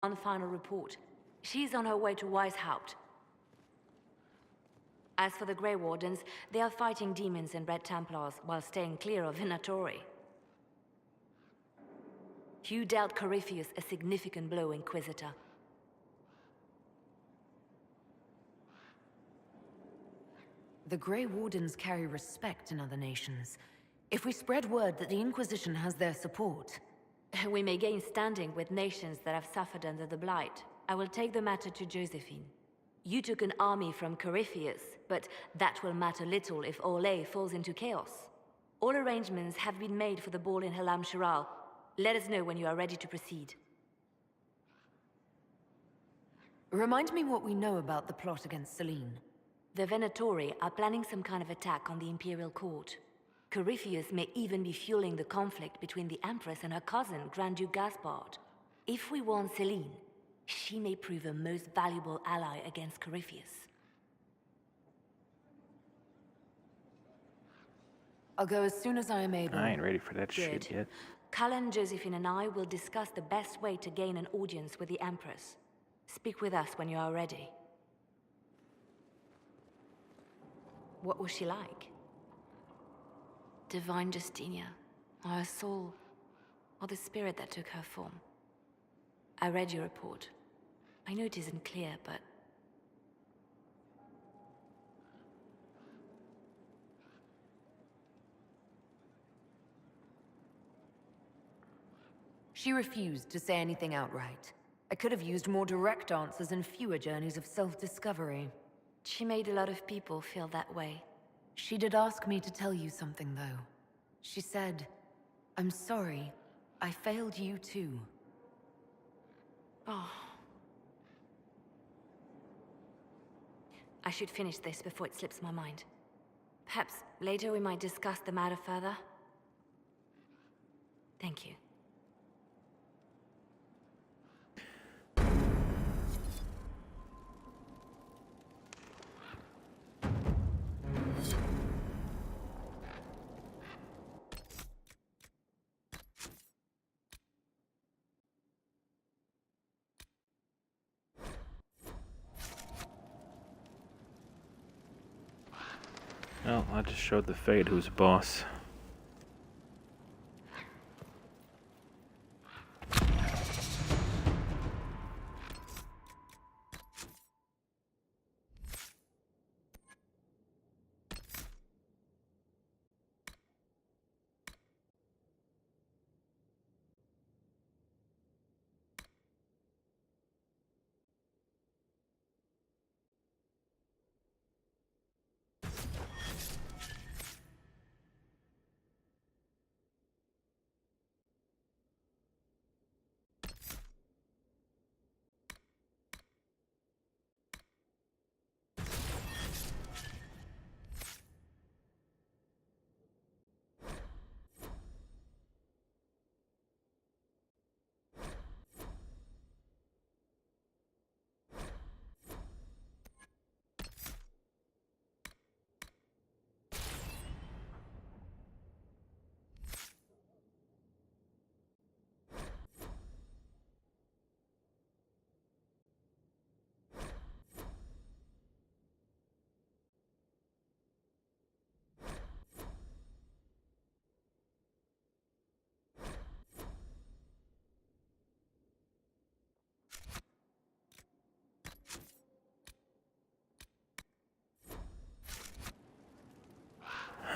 One final report. She's on her way to Weishaupt. As for the Grey Wardens, they are fighting demons and Red Templars while staying clear of Venatori. You dealt Corypheus a significant blow, Inquisitor. The Grey Wardens carry respect in other nations. If we spread word that the Inquisition has their support... We may gain standing with nations that have suffered under the Blight. I will take the matter to Josephine. You took an army from Corypheus, but that will matter little if Orlais falls into chaos. All arrangements have been made for the ball in Halam Shiral. Let us know when you are ready to proceed. Remind me what we know about the plot against Selene. The Venatori are planning some kind of attack on the Imperial Court. Corypheus may even be fueling the conflict between the Empress and her cousin, Grand Duke Gaspard. If we warn Selene, she may prove a most valuable ally against Corypheus. I'll go as soon as I am able. I ain't ready for that shit yet. Cullen, Josephine, and I will discuss the best way to gain an audience with the Empress. Speak with us when you are ready. What was she like? Divine Justinia, or her soul, or the spirit that took her form. I read your report. I know it isn't clear, but... She refused to say anything outright. I could have used more direct answers and fewer journeys of self-discovery. She made a lot of people feel that way. She did ask me to tell you something, though. She said, "I'm sorry, I failed you too." Oh. I should finish this before it slips my mind. Perhaps later we might discuss the matter further. Thank you. Well, I just showed the Fade who's boss.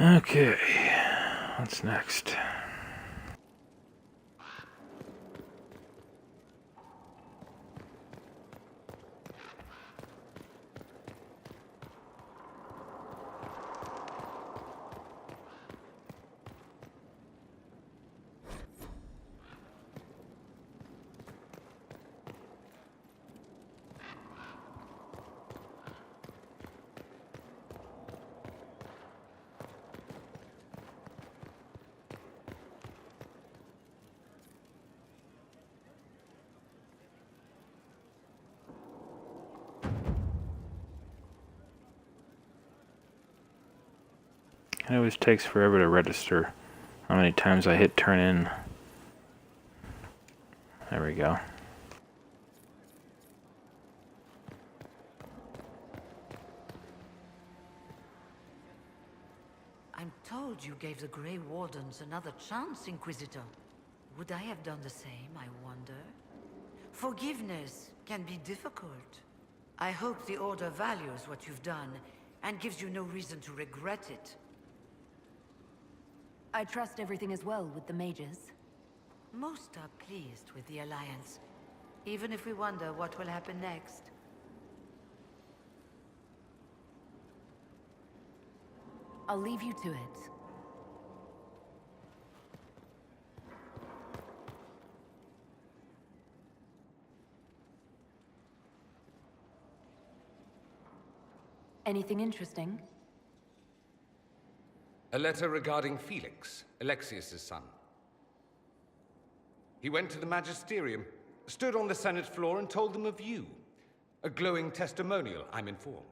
Okay, what's next? It always takes forever to register how many times I hit turn in. There we go. Told you gave the Grey Wardens another chance, Inquisitor. Would I have done the same, I wonder? Forgiveness can be difficult. I hope the Order values what you've done, and gives you no reason to regret it. I trust everything is well with the mages. Most are pleased with the Alliance, even if we wonder what will happen next. I'll leave you to it. Anything interesting? A letter regarding Felix, Alexius' son. He went to the Magisterium, stood on the Senate floor and told them of you. A glowing testimonial, I'm informed.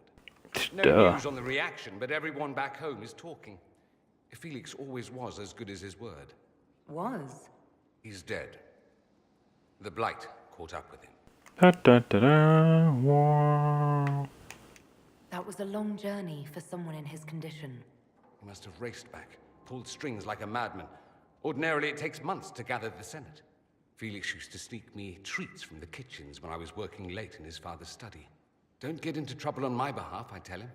No news on the reaction, but everyone back home is talking. Felix always was as good as his word. Was? He's dead. The Blight caught up with him. Da, da, da, da. Wow. That was a long journey for someone in his condition. He must have raced back, pulled strings like a madman. Ordinarily, it takes months to gather the Senate. Felix used to sneak me treats from the kitchens when I was working late in his father's study. Don't get into trouble on my behalf, I tell him.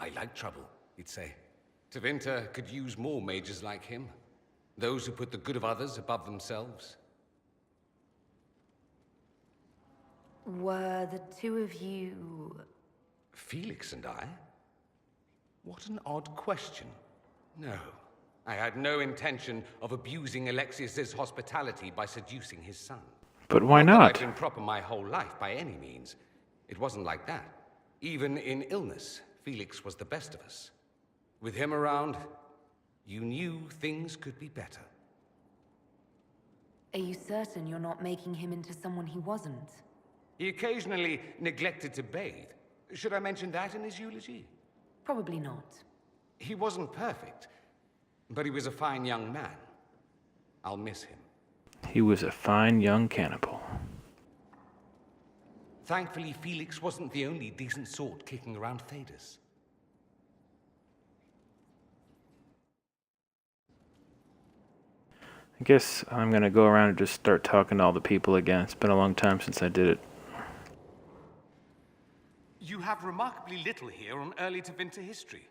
I like trouble, he'd say. Tevinter could use more mages like him. Those who put the good of others above themselves. Were the two of you... Felix and I? What an odd question. No, I had no intention of abusing Alexius's hospitality by seducing his son. But why Not that not? I've been proper my whole life, by any means. It wasn't like that. Even in illness, Felix was the best of us. With him around, you knew things could be better. Are you certain you're not making him into someone he wasn't? He occasionally neglected to bathe. Should I mention that in his eulogy? Probably not. He wasn't perfect, but he was a fine young man. I'll miss him. He was a fine young cannibal. Thankfully, Felix wasn't the only decent sort kicking around Thedas. I guess I'm gonna go around and just start talking to all the people again. It's been a long time since I did it. You have remarkably little here on early Tevinter history.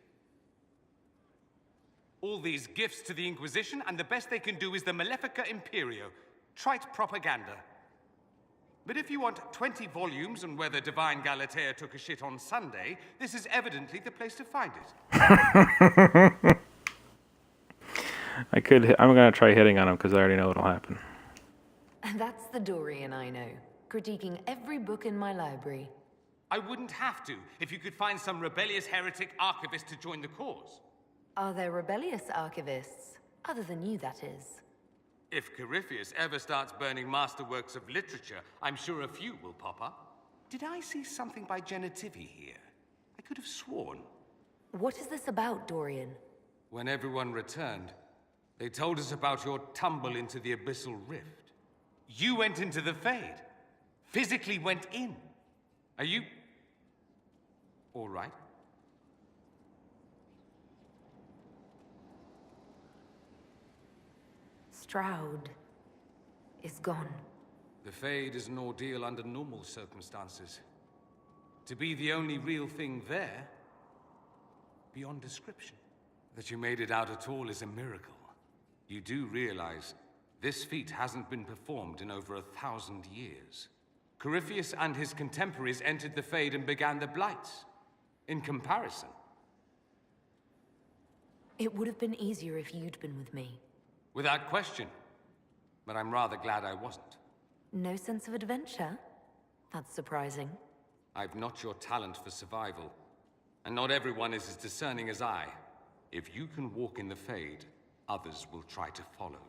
All these gifts to the Inquisition, and the best they can do is the Malefica Imperio. Trite propaganda. But if you want 20 volumes on whether Divine Galatea took a shit on Sunday, this is evidently the place to find it. I'm gonna try hitting on him because I already know what'll happen. That's the Dorian I know, critiquing every book in my library. I wouldn't have to if you could find some rebellious heretic archivist to join the cause. Are there rebellious archivists? Other than you, that is. If Corypheus ever starts burning masterworks of literature, I'm sure a few will pop up. Did I see something by Genitivi here? I could have sworn. What is this about, Dorian? When everyone returned, they told us about your tumble into the Abyssal Rift. You went into the Fade. Physically went in. Are you... all right? Stroud is gone. The Fade is an ordeal under normal circumstances. To be the only real thing there, beyond description. That you made it out at all is a miracle. You do realize this feat hasn't been performed in over 1,000 years. Corypheus and his contemporaries entered the Fade and began the Blights. In comparison. It would have been easier if you'd been with me. Without question. But I'm rather glad I wasn't. No sense of adventure? That's surprising. I've not your talent for survival. And not everyone is as discerning as I. If you can walk in the Fade, others will try to follow.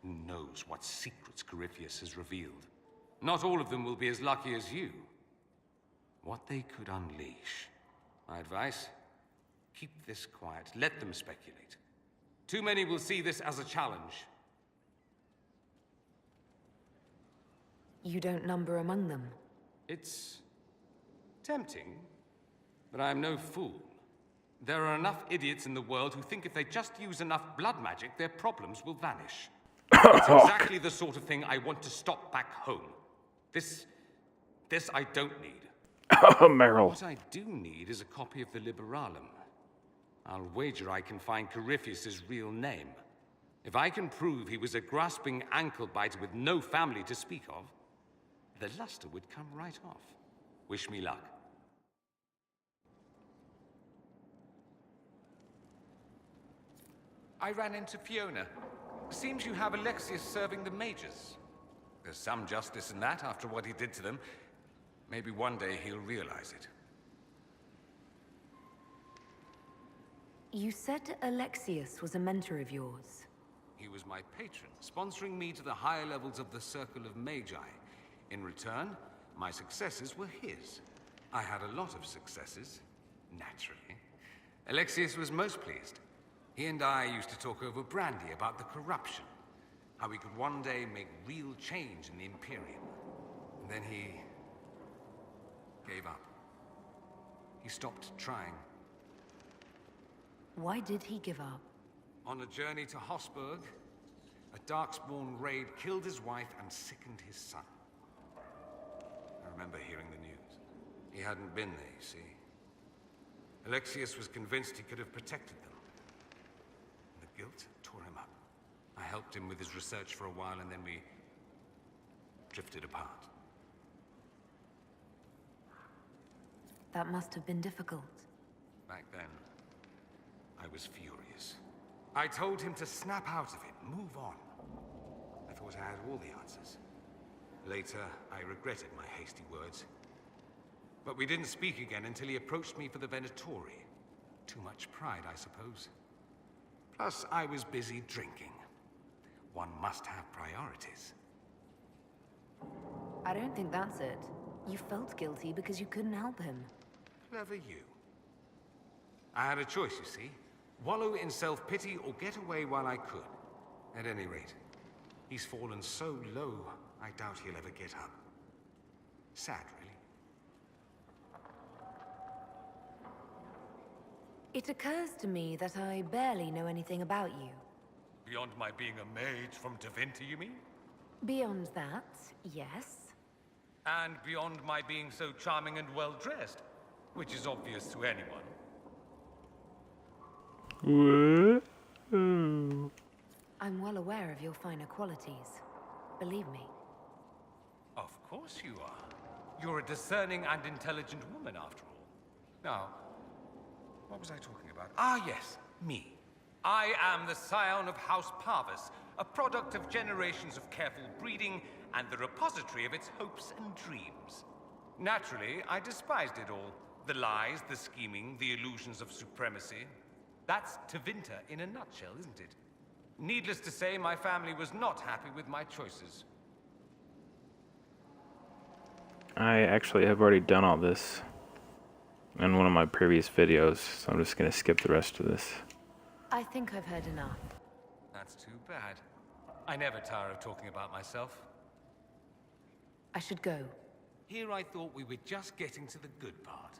Who knows what secrets Corypheus has revealed? Not all of them will be as lucky as you. What they could unleash. My advice? Keep this quiet. Let them speculate. Too many will see this as a challenge. You don't number among them. It's tempting, but I am no fool. There are enough idiots in the world who think if they just use enough blood magic, their problems will vanish. It's exactly the sort of thing I want to stop back home. This I don't need. Oh, Meryl. What I do need is a copy of the Liberalum. I'll wager I can find Corypheus's real name. If I can prove he was a grasping ankle-biter with no family to speak of, the luster would come right off. Wish me luck. I ran into Fiona. Seems you have Alexius serving the mages. There's some justice in that after what he did to them. Maybe one day he'll realize it. You said Alexius was a mentor of yours. He was my patron, sponsoring me to the higher levels of the Circle of Magi. In return, my successes were his. I had a lot of successes, naturally. Alexius was most pleased. He and I used to talk over brandy about the corruption, how we could one day make real change in the Imperium. And then he gave up. He stopped trying. Why did he give up? On a journey to Hossberg, a Darkspawn raid killed his wife and sickened his son. I remember hearing the news. He hadn't been there, you see. Alexius was convinced he could have protected them. The guilt tore him up. I helped him with his research for a while, and then we drifted apart. That must have been difficult. Back then, I was furious. I told him to snap out of it, move on. I thought I had all the answers. Later, I regretted my hasty words. But we didn't speak again until he approached me for the Venatori. Too much pride, I suppose. Plus, I was busy drinking. One must have priorities. I don't think that's it. You felt guilty because you couldn't help him. Clever you. I had a choice, you see. Wallow in self-pity or get away while I could. At any rate, he's fallen so low, I doubt he'll ever get up. Sad, really. It occurs to me that I barely know anything about you. Beyond my being a mage from Tevinter, you mean? Beyond that, yes. And beyond my being so charming and well-dressed, which is obvious to anyone. What? I'm well aware of your finer qualities. Believe me. Of course you are. You're a discerning and intelligent woman, after all. Now, what was I talking about? Ah, yes, me. I am the scion of House Parvis, a product of generations of careful breeding and the repository of its hopes and dreams. Naturally, I despised it all. The lies, the scheming, the illusions of supremacy. That's Tevinter in a nutshell, isn't it? Needless to say, my family was not happy with my choices. I actually have already done all this in one of my previous videos, so I'm just going to skip the rest of this. I think I've heard enough. That's too bad. I never tire of talking about myself. I should go. Here I thought we were just getting to the good part.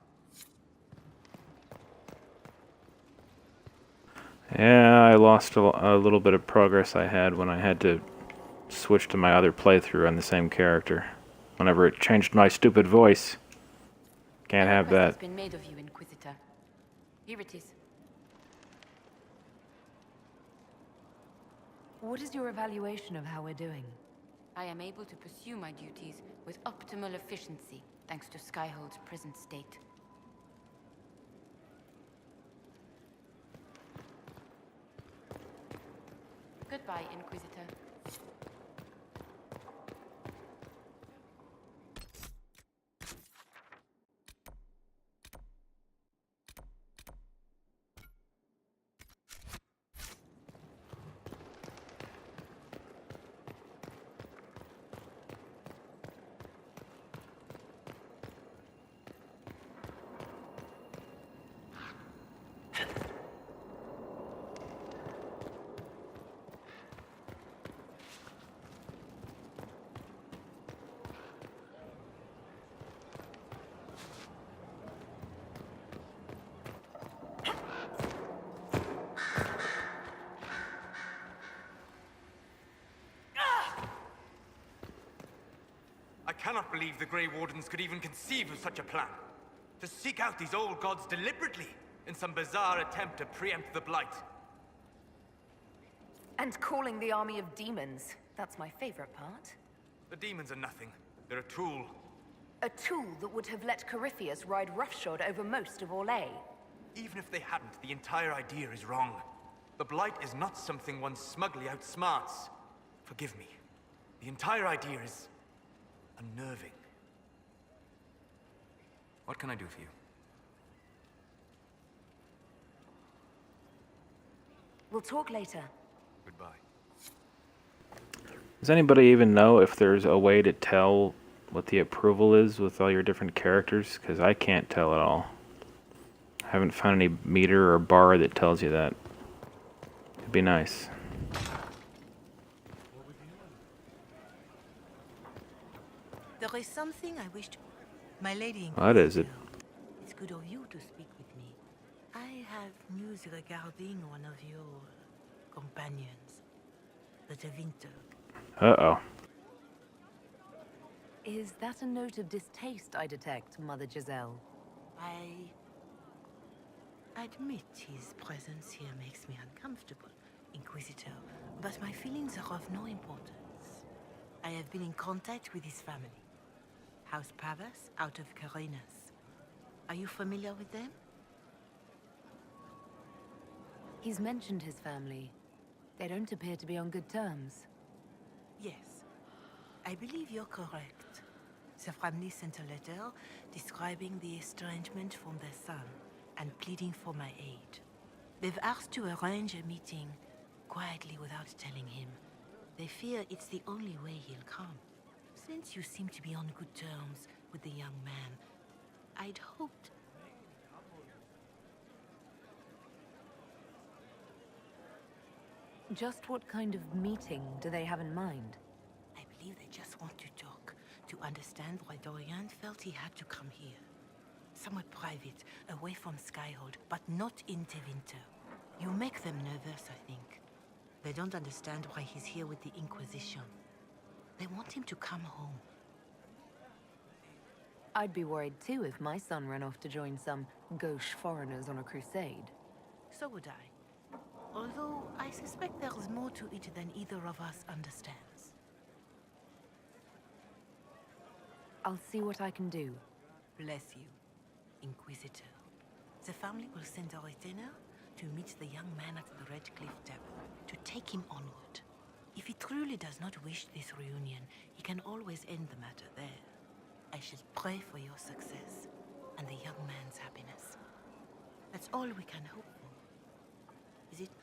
Yeah, I lost a little bit of progress I had when I had to switch to my other playthrough on the same character. Whenever it changed my stupid voice. Can't have that. Has been made of you, Inquisitor. Here it is. What is your evaluation of how we're doing? I am able to pursue my duties with optimal efficiency, thanks to Skyhold's present state. Goodbye, Inquisitor. cannot believe the Grey Wardens could even conceive of such a plan. To seek out these old gods deliberately in some bizarre attempt to preempt the Blight. And calling the army of demons. That's my favorite part. The demons are nothing. They're a tool. A tool that would have let Corypheus ride roughshod over most of Orlais. Even if they hadn't, the entire idea is wrong. The Blight is not something one smugly outsmarts. Forgive me. The entire idea is unnerving. What can I do for you? We'll talk later. Goodbye. Does anybody even know if there's a way to tell what the approval is with all your different characters? Because I can't tell at all. I haven't found any meter or bar that tells you that. It'd be nice. There is something I wish to... My lady... What is it? It's good of you to speak with me. I have news regarding one of your companions, the Tevinter. Uh-oh. Is that a note of distaste I detect, Mother Giselle? I admit his presence here makes me uncomfortable, Inquisitor, but my feelings are of no importance. I have been in contact with his family. House Pavas, out of Carenas. Are you familiar with them? He's mentioned his family. They don't appear to be on good terms. Yes. I believe you're correct. The family sent a letter describing the estrangement from their son and pleading for my aid. They've asked to arrange a meeting quietly without telling him. They fear it's the only way he'll come. Since you seem to be on good terms with the young man, I'd hoped... Just what kind of meeting do they have in mind? I believe they just want to talk, to understand why Dorian felt he had to come here. Somewhere private, away from Skyhold, but not in Tevinter. You make them nervous, I think. They don't understand why he's here with the Inquisition. They want him to come home. I'd be worried too if my son ran off to join some gauche foreigners on a crusade. So would I. Although I suspect there's more to it than either of us understands. I'll see what I can do. Bless you, Inquisitor. The family will send a retainer to meet the young man at the Red Cliff Tavern, to take him onward. If he truly does not wish this reunion, he can always end the matter there. I shall pray for your success and the young man's happiness. That's all we can hope for. Is it not?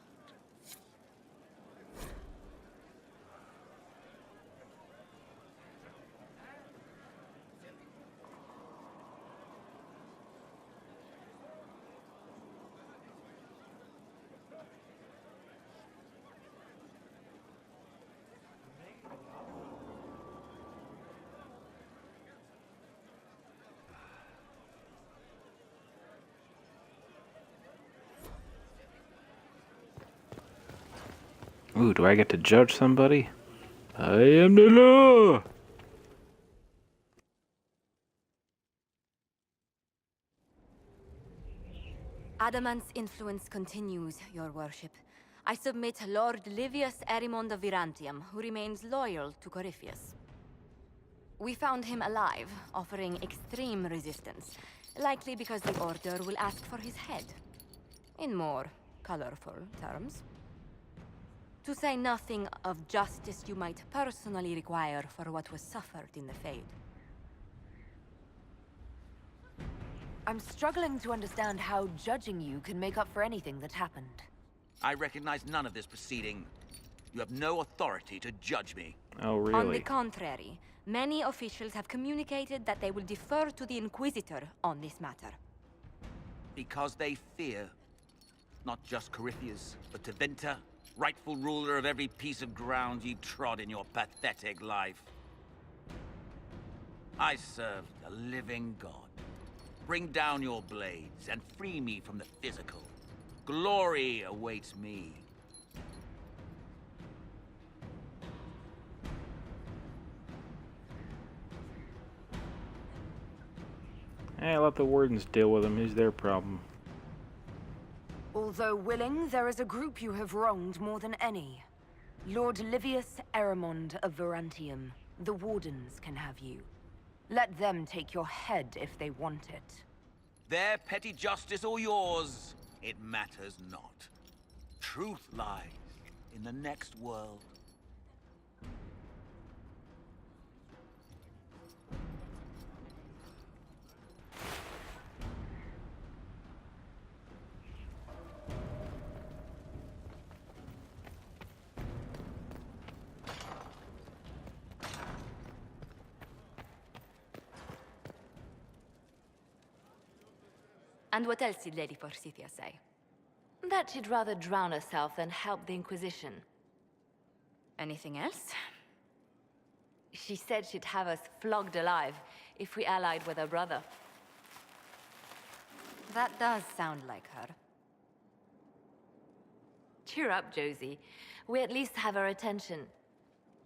Ooh, do I get to judge somebody? I am the law! Adamant's influence continues, your worship. I submit Lord Livius Erimond of Virantium, who remains loyal to Corypheus. We found him alive, offering extreme resistance, likely because the Order will ask for his head. In more colorful terms. To say nothing of justice you might personally require for what was suffered in the Fade. I'm struggling to understand how judging you can make up for anything that happened. I recognize none of this proceeding. You have no authority to judge me. Oh, really? On the contrary, many officials have communicated that they will defer to the Inquisitor on this matter. Because they fear not just Corypheus, but Tevinter, rightful ruler of every piece of ground ye trod in your pathetic life. I serve the living God. Bring down your blades and free me from the physical. Glory awaits me. Hey, let the wardens deal with him. He's their problem. Although willing, there is a group you have wronged more than any. Lord Livius Eramond of Varantium. The Wardens can have you. Let them take your head if they want it. Their petty justice or yours, it matters not. Truth lies in the next world. And what else did Lady Forsythia say? That she'd rather drown herself than help the Inquisition. Anything else? She said she'd have us flogged alive if we allied with her brother. That does sound like her. Cheer up, Josie. We at least have her attention.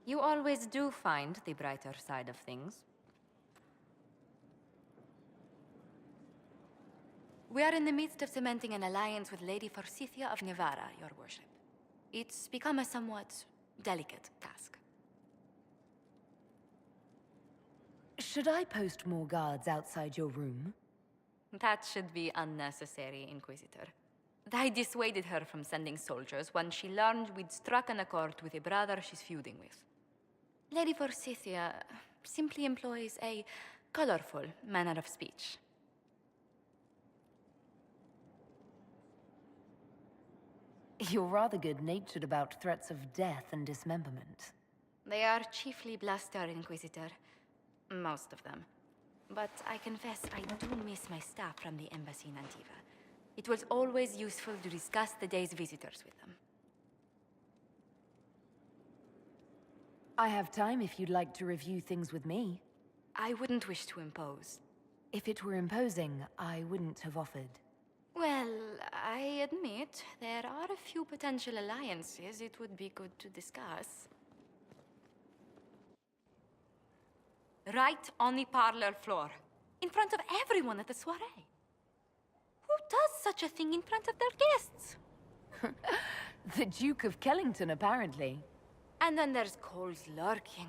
You always do find the brighter side of things. We are in the midst of cementing an alliance with Lady Forsythia of Nevada, your worship. It's become a somewhat delicate task. Should I post more guards outside your room? That should be unnecessary, Inquisitor. I dissuaded her from sending soldiers when she learned we'd struck an accord with a brother she's feuding with. Lady Forsythia simply employs a colorful manner of speech. You're rather good-natured about threats of death and dismemberment. They are chiefly bluster, Inquisitor. Most of them. But I confess I do miss my staff from the embassy in Antiva. It was always useful to discuss the day's visitors with them. I have time if you'd like to review things with me. I wouldn't wish to impose. If it were imposing, I wouldn't have offered. Well, I admit there are a few potential alliances it would be good to discuss. Right on the parlor floor, in front of everyone at the soiree. Who does such a thing in front of their guests? The Duke of Kellington, apparently. And then there's Cole's lurking.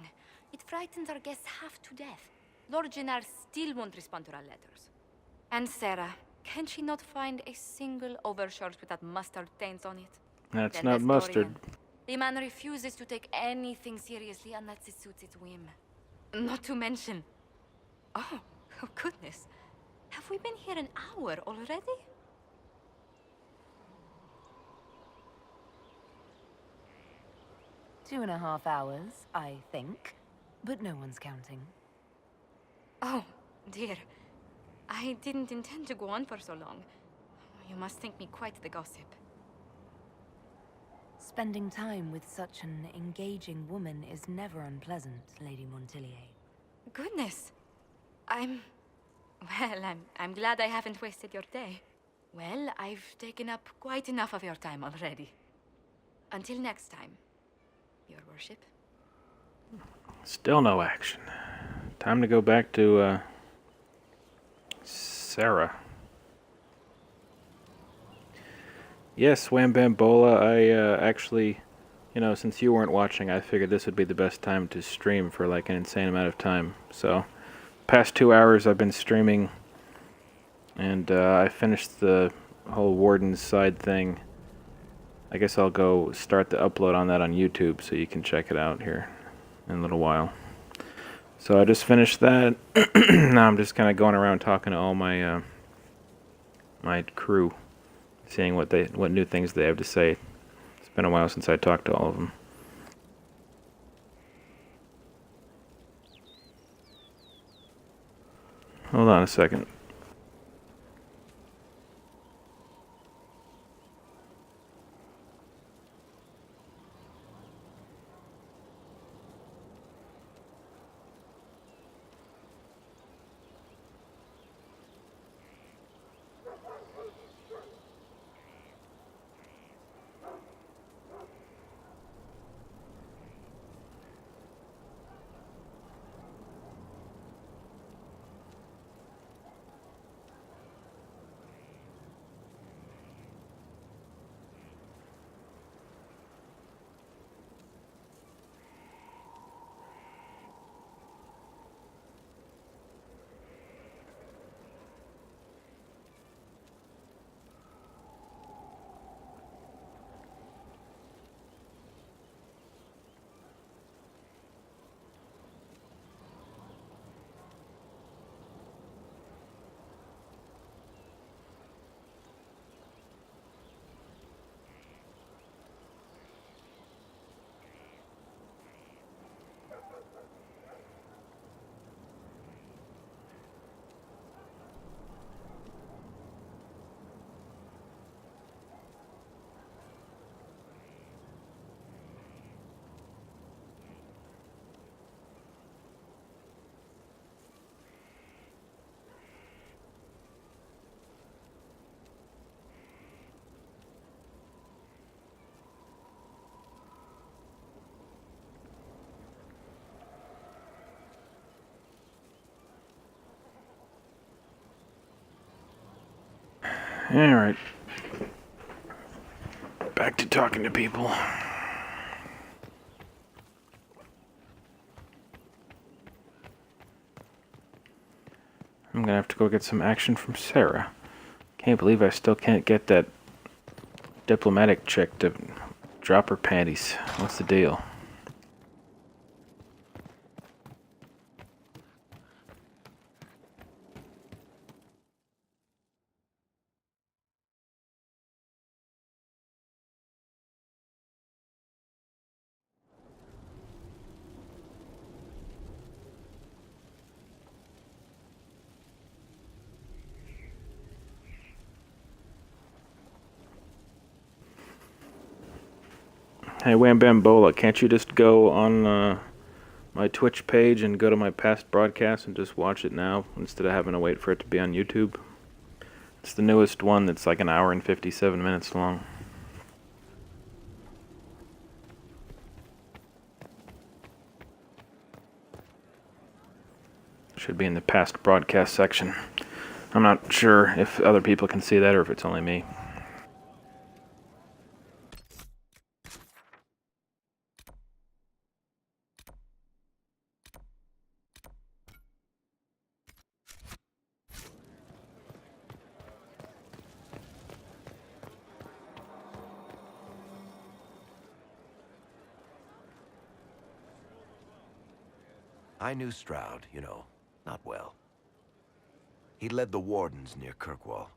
It frightens our guests half to death. Lord Gennard still won't respond to our letters. And Sarah, can she not find a single overshirt with that mustard taint on it? That's That not mustard. Nestorian. The man refuses to take anything seriously unless it suits its whim. Not to mention... Oh goodness. Have we been here an hour already? Two and a half hours, I think. But no one's counting. Oh, dear. I didn't intend to go on for so long. You must think me quite the gossip. Spending time with such an engaging woman is never unpleasant, Lady Montillier. Goodness. I'm glad I haven't wasted your day. Well, I've taken up quite enough of your time already. Until next time, your worship. Still no action. Time to go back to, Sarah. Yes, Wham Bam Bola, I, actually, since you weren't watching, I figured this would be the best time to stream for, like, an insane amount of time. So, past 2 hours I've been streaming, and, I finished the whole Warden's side thing. I guess I'll go start the upload on that on YouTube so you can check it out here in a little while. So I just finished that. Now I'm just kind of going around talking to all my my crew, seeing what new things they have to say. It's been a while since I talked to all of them. Hold on a second. Alright. Back to talking to people. I'm gonna have to go get some action from Sarah. Can't believe I still can't get that diplomatic chick to drop her panties. What's the deal? Hey, Wham Bam Bola, can't you just go on my Twitch page and go to my past broadcast and just watch it now instead of having to wait for it to be on YouTube? It's the newest one that's like an hour and 57 minutes long. Should be in the past broadcast section. I'm not sure if other people can see that or if it's only me. I knew Stroud, you know, not well. He led the Wardens near Kirkwall.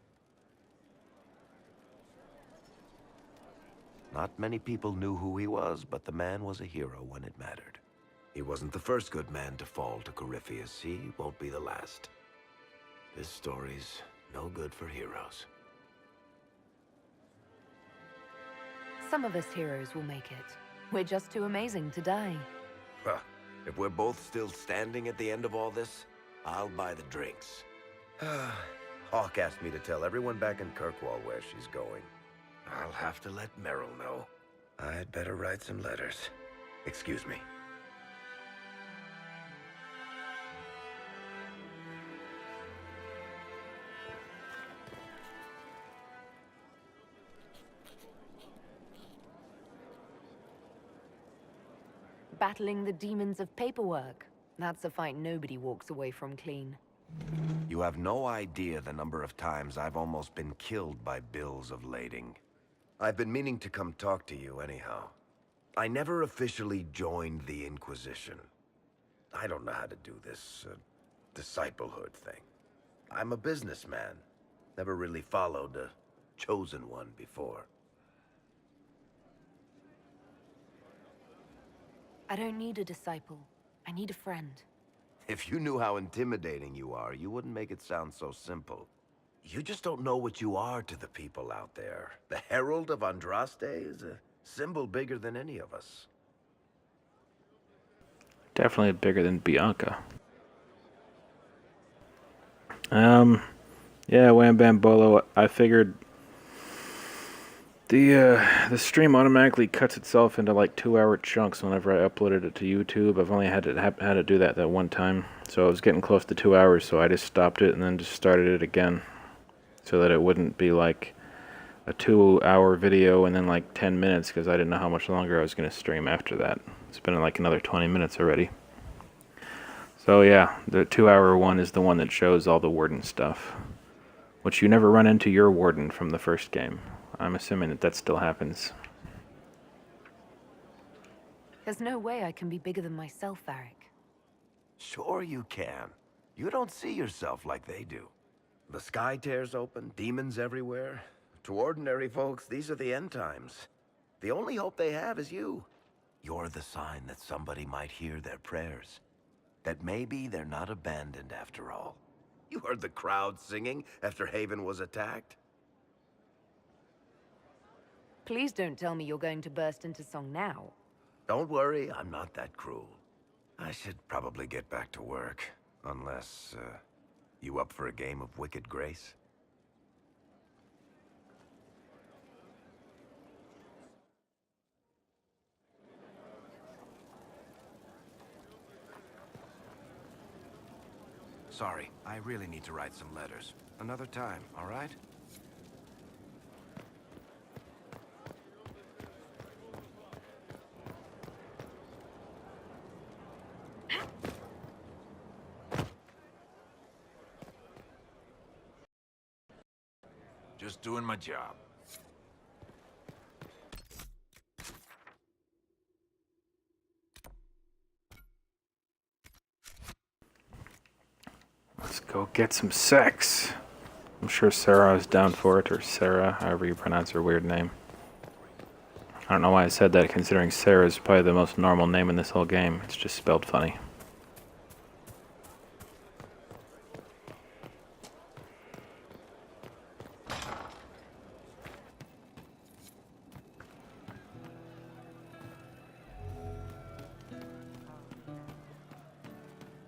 Not many people knew who he was, but the man was a hero when it mattered. He wasn't the first good man to fall to Corypheus. He won't be the last. This story's no good for heroes. Some of us heroes will make it. We're just too amazing to die. Huh. If we're both still standing at the end of all this, I'll buy the drinks. Hawk asked me to tell everyone back in Kirkwall where she's going. I'll have to let Merrill know. I'd better write some letters. Excuse me. Battling the demons of paperwork. That's a fight nobody walks away from clean. You have no idea the number of times I've almost been killed by bills of lading. I've been meaning to come talk to you anyhow. I never officially joined the Inquisition. I don't know how to do this, disciplehood thing. I'm a businessman. Never really followed a chosen one before. I don't need a disciple. I need a friend. If you knew how intimidating you are, you wouldn't make it sound so simple. You just don't know what you are to the people out there. The Herald of Andraste is a symbol bigger than any of us. Definitely bigger than Bianca. Yeah, Wham Bam Bolo, I figured the stream automatically cuts itself into like 2-hour chunks whenever I uploaded it to YouTube. I've only had to do that one time, so I was getting close to 2 hours, so I just stopped it and then just started it again, so that it wouldn't be like a 2-hour video and then like 10 minutes, because I didn't know how much longer I was going to stream after that. It's been like another 20 minutes already. So yeah, the 2-hour one is the one that shows all the Warden stuff, which you never run into your Warden from the first game. I'm assuming that still happens. There's no way I can be bigger than myself, Varric. Sure you can. You don't see yourself like they do. The sky tears open, demons everywhere. To ordinary folks, these are the end times. The only hope they have is you. You're the sign that somebody might hear their prayers. That maybe they're not abandoned after all. You heard the crowd singing after Haven was attacked? Please don't tell me you're going to burst into song now. Don't worry, I'm not that cruel. I should probably get back to work. Unless, you up for a game of Wicked Grace? Sorry, I really need to write some letters. Another time, all right? Just doing my job. Let's go get some sex. I'm sure Sarah is down for it, or Sarah, however you pronounce her weird name. I don't know why I said that, considering Sarah is probably the most normal name in this whole game. It's just spelled funny.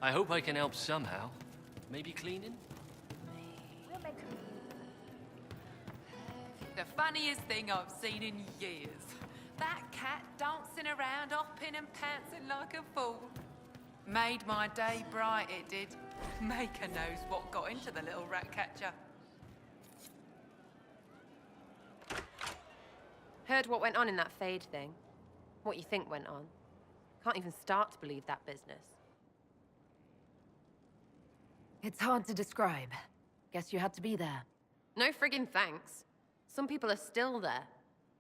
I hope I can help somehow. Maybe cleaning? The funniest thing I've seen in years. That cat dancing around, hopping and pouncing like a fool. Made my day bright, it did. Maker knows what got into the little rat catcher. Heard what went on in that Fade thing. What you think went on. Can't even start to believe that business. It's hard to describe. Guess you had to be there. No friggin' thanks. Some people are still there.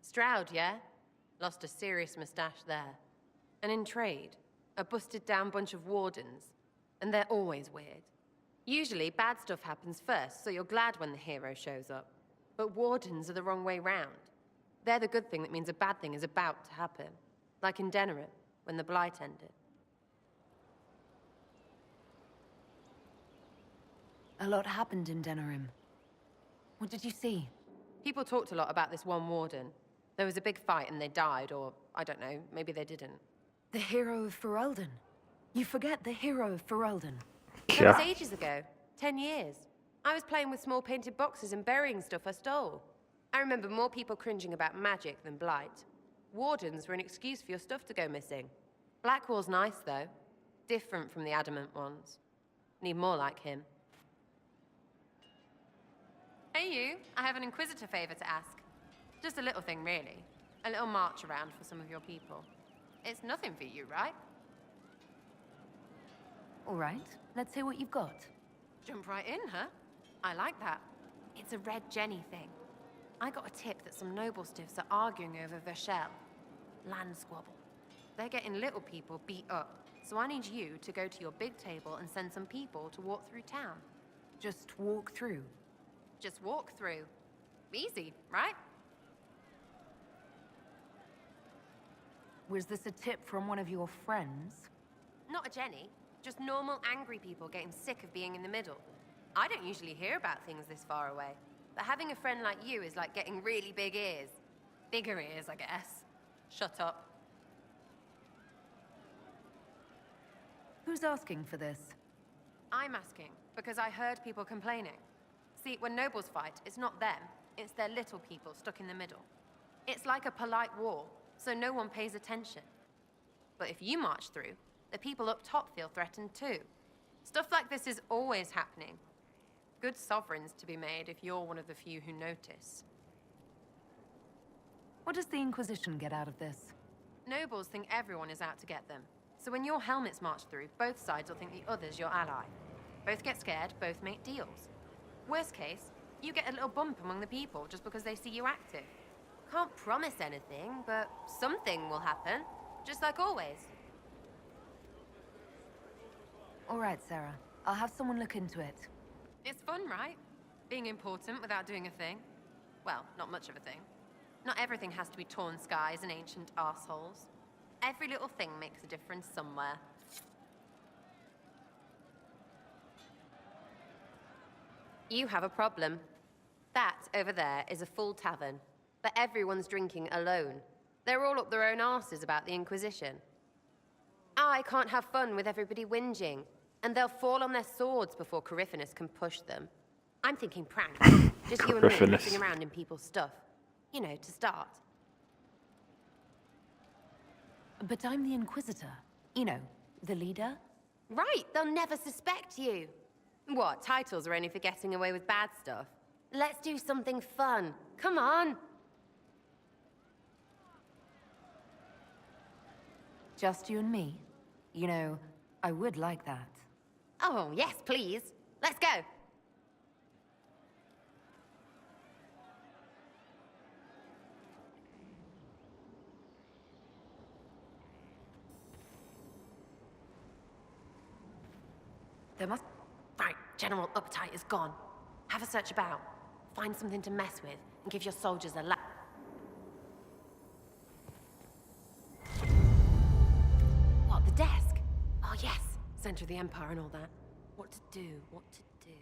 Stroud, yeah? Lost a serious mustache there. And in trade, a busted down bunch of wardens. And they're always weird. Usually, bad stuff happens first, so you're glad when the hero shows up. But wardens are the wrong way round. They're the good thing that means a bad thing is about to happen. Like in Denerim, when the Blight ended. A lot happened in Denerim. What did you see? People talked a lot about this one warden. There was a big fight and they died, or, I don't know, maybe they didn't. The hero of Ferelden. You forget the hero of Ferelden. That was ages ago. 10 years. I was playing with small painted boxes and burying stuff I stole. I remember more people cringing about magic than Blight. Wardens were an excuse for your stuff to go missing. Blackwall's nice, though. Different from the adamant ones. Need more like him. Hey you, I have an Inquisitor favor to ask. Just a little thing, really. A little march around for some of your people. It's nothing for you, right? All right, let's hear what you've got. Jump right in, huh? I like that. It's a Red Jenny thing. I got a tip that some noble stiffs are arguing over Verschel. Land squabble. They're getting little people beat up, so I need you to go to your big table and send some people to walk through town. Just walk through? Just walk through. Easy, right? Was this a tip from one of your friends? Not a Jenny. Just normal angry people getting sick of being in the middle. I don't usually hear about things this far away. But having a friend like you is like getting really big ears. Bigger ears, I guess. Shut up. Who's asking for this? I'm asking, because I heard people complaining. See, when nobles fight, it's not them. It's their little people stuck in the middle. It's like a polite war, so no one pays attention. But if you march through, the people up top feel threatened too. Stuff like this is always happening. Good sovereigns to be made if you're one of the few who notice. What does the Inquisition get out of this? Nobles think everyone is out to get them. So when your helmets march through, both sides will think the other's your ally. Both get scared, both make deals. Worst case, you get a little bump among the people just because they see you active. Can't promise anything, but something will happen. Just like always. All right, Sarah. I'll have someone look into it. It's fun, right? Being important without doing a thing. Well, not much of a thing. Not everything has to be torn skies and ancient arseholes. Every little thing makes a difference somewhere. You have a problem. That over there is a full tavern, but everyone's drinking alone. They're all up their own arses about the Inquisition. I can't have fun with everybody whinging, and they'll fall on their swords before Corypheus can push them. I'm thinking prank. Just you and me messing around in people's stuff. You know, to start. But I'm the Inquisitor. You know, the leader. Right, they'll never suspect you. What, titles are only for getting away with bad stuff? Let's do something fun. Come on. Just you and me? You know, I would like that. Oh, yes, please. Let's go. There must... Right, general uptight is gone. Have a search about. Find something to mess with, and give your soldiers a lap. What, the desk? Oh yes, center of the Empire and all that. What to do, what to do.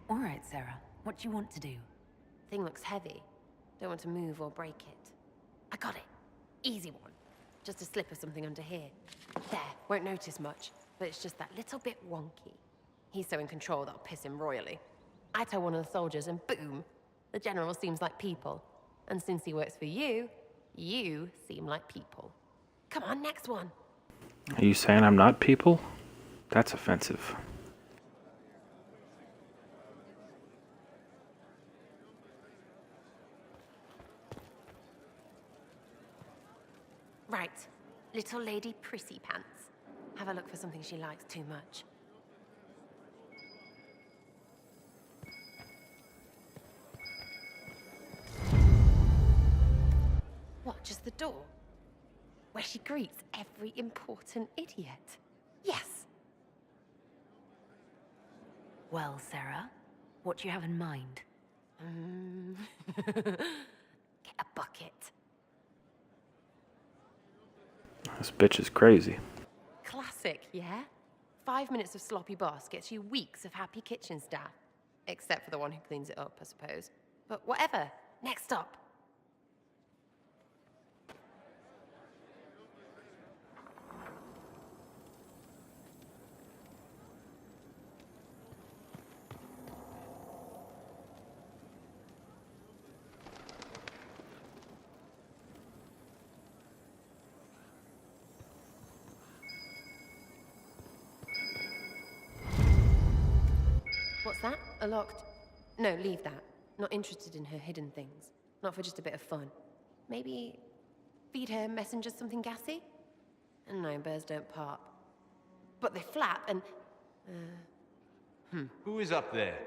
All right, Sarah. What do you want to do? Thing looks heavy. Don't want to move or break it. I got it. Easy one. Just a slip or something under here. There, won't notice much, but it's just that little bit wonky. He's so in control that'll piss him royally. I tell one of the soldiers and boom, the general seems like people. And since he works for you, you seem like people. Come on, next one. Are you saying I'm not people? That's offensive. Right, little lady prissy pants. Have a look for something she likes too much. What, just the door? Where she greets every important idiot. Yes! Well, Sarah, what do you have in mind? Get a bucket. This bitch is crazy. Classic, yeah? 5 minutes of sloppy boss gets you weeks of happy kitchen staff. Except for the one who cleans it up, I suppose. But whatever. Next up. What's that? A locked... No, leave that. Not interested in her hidden things. Not for just a bit of fun. Maybe... feed her messengers something gassy? And no, birds don't pop. But they flap and... Who is up there?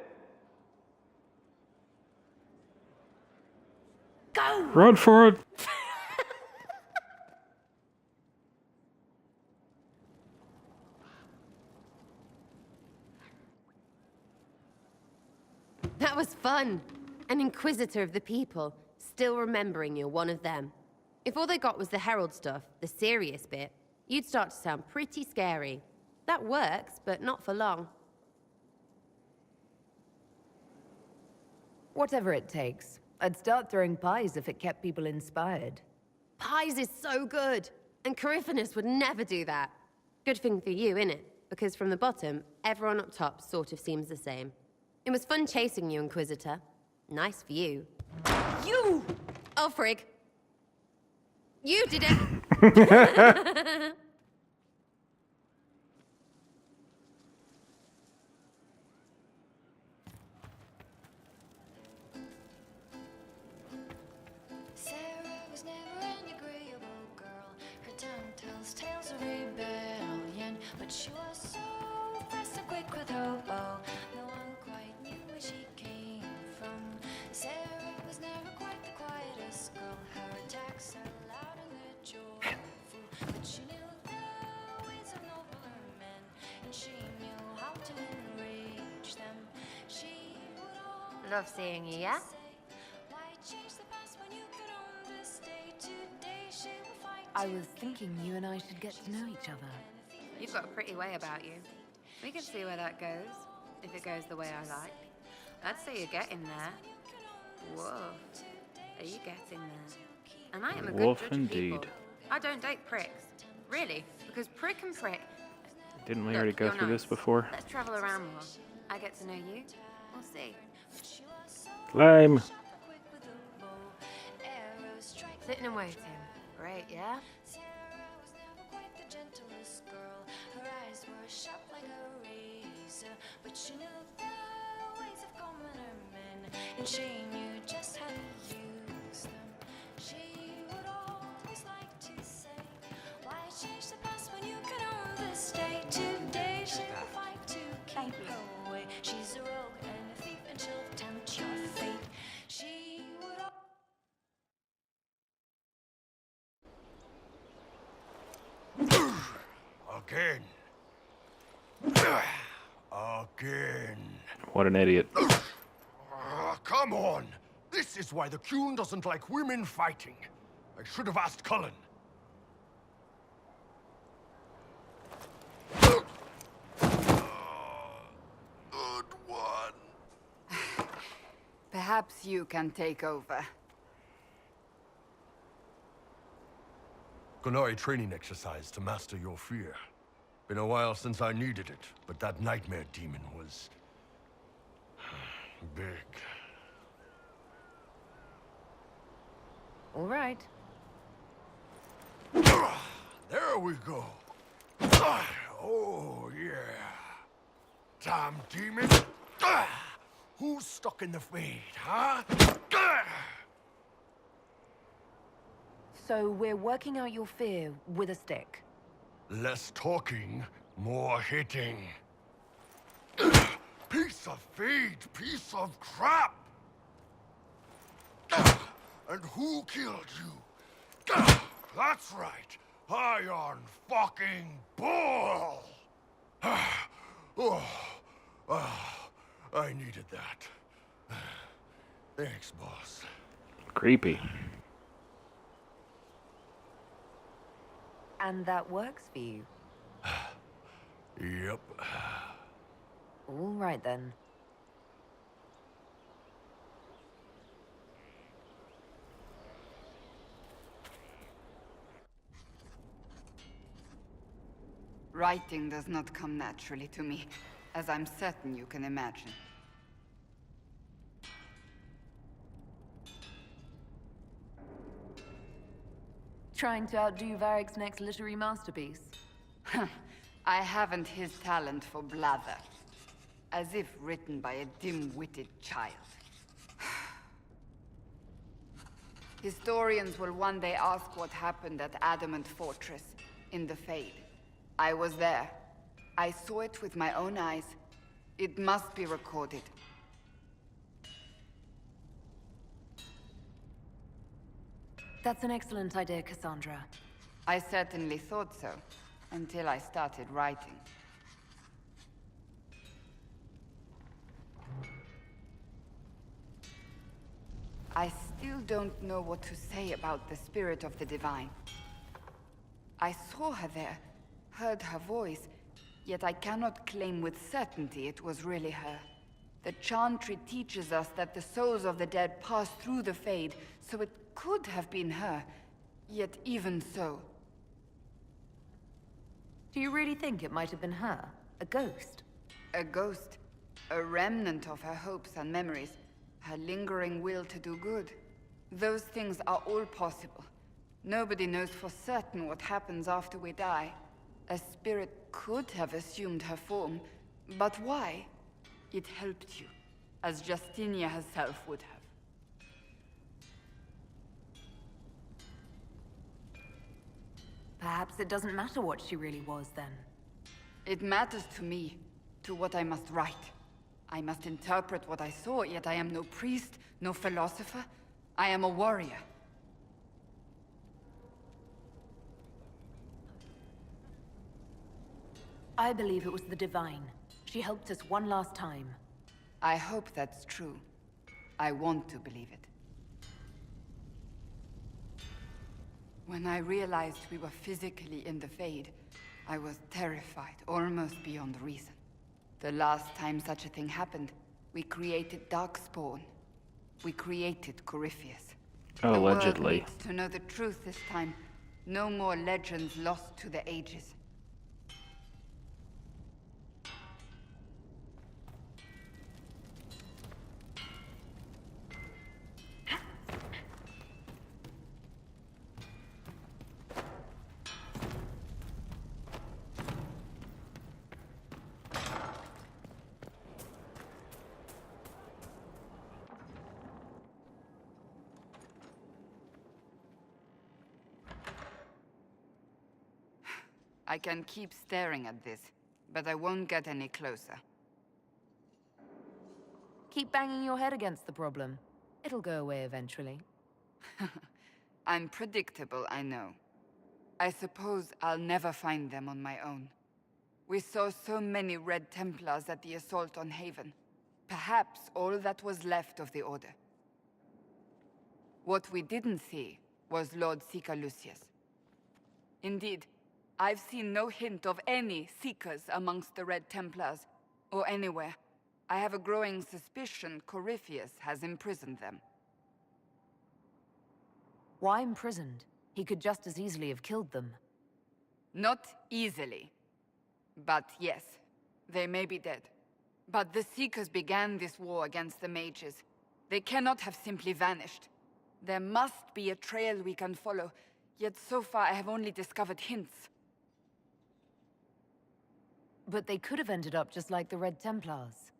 Go! Run for it! That was fun. An inquisitor of the people, still remembering you're one of them. If all they got was the herald stuff, the serious bit, you'd start to sound pretty scary. That works, but not for long. Whatever it takes. I'd start throwing pies if it kept people inspired. Pies is so good, and Coryphanus would never do that. Good thing for you, innit? Because from the bottom, everyone up top sort of seems the same. It was fun chasing you, Inquisitor. Nice for you. You! Oh, frig. You did it! Sarah was never an agreeable girl. Her tongue tells tales of rebellion, but she was so fast and quick with her bow. No one quite knew where she came from. Sarah was never quite the quietest girl. Her attacks are loud and they're joyful, but she knew the ways of nobler men, and she knew how to enrage them. She would always Love seeing you, yeah? say, why change the past when you could own this day? Today she will fight I to was thinking you and I should get to know each other. You've got a pretty way about you. We can see where that goes, if it goes the way I like. I'd say you're getting there. Whoa. Are you getting there? And I am a good Wolf judge of people. indeed. I don't date pricks. Really, because prick and prick... Didn't we Look, already go you're through this nice. before? Let's travel around more. I get to know you. We'll see. Lame. Sitting and waiting. Great, yeah? Sarah was never quite the gentlest girl. Her eyes were sharp like a razor, but she knew the ways of commoner men, and she knew just how to use them. She would always like to say, why change the past when you can own this day? Today she will fight to keep her away. She's a rogue and a thief, and she'll tempt your fate. She would Again. Again. What an idiot. Come on! This is why the Qun doesn't like women fighting. I should have asked Cullen. Good one. Perhaps you can take over. Gunari training exercise to master your fear. Been a while since I needed it, but that nightmare demon was... big. All right. There we go. Oh, yeah. Damn demon. Who's stuck in the fade, huh? So we're working out your fear with a stick. Less talking, more hitting. Piece of feed, piece of crap! And who killed you? That's right, Iron fucking Bull! I needed that. Thanks, boss. Creepy. And that works for you? Yep. All right, then. Writing does not come naturally to me, as I'm certain you can imagine. Trying to outdo Varric's next literary masterpiece? I haven't his talent for blather. As if written by a dim-witted child. Historians will one day ask what happened at Adamant Fortress, in the Fade. I was there. I saw it with my own eyes. It must be recorded. That's an excellent idea, Cassandra. I certainly thought so, until I started writing. I still don't know what to say about the spirit of the Divine. I saw her there, heard her voice, yet I cannot claim with certainty it was really her. The Chantry teaches us that the souls of the dead pass through the Fade, so it could have been her, yet even so. Do you really think it might have been her? A ghost? A ghost. A remnant of her hopes and memories. Her lingering will to do good. Those things are all possible. Nobody knows for certain what happens after we die. A spirit could have assumed her form, but why? It helped you, as Justinia herself would have. Perhaps it doesn't matter what she really was, then. It matters to me, to what I must write. I must interpret what I saw, yet I am no priest, no philosopher. I am a warrior. I believe it was the Divine. She helped us one last time. I hope that's true. I want to believe it. When I realized we were physically in the Fade, I was terrified, almost beyond reason. The last time such a thing happened, we created Darkspawn. We created Corypheus. Allegedly. The world needs to know the truth this time. No more legends lost to the ages. I can keep staring at this, but I won't get any closer. Keep banging your head against the problem. It'll go away eventually. I'm predictable, I know. I suppose I'll never find them on my own. We saw so many Red Templars at the assault on Haven. Perhaps all that was left of the Order. What we didn't see was Lord Seeker Lucius. Indeed, I've seen no hint of any Seekers amongst the Red Templars, or anywhere. I have a growing suspicion Corypheus has imprisoned them. Why imprisoned? He could just as easily have killed them. Not easily. But yes, they may be dead. But the Seekers began this war against the mages. They cannot have simply vanished. There must be a trail we can follow, yet so far I have only discovered hints. But they could have ended up just like the Red Templars.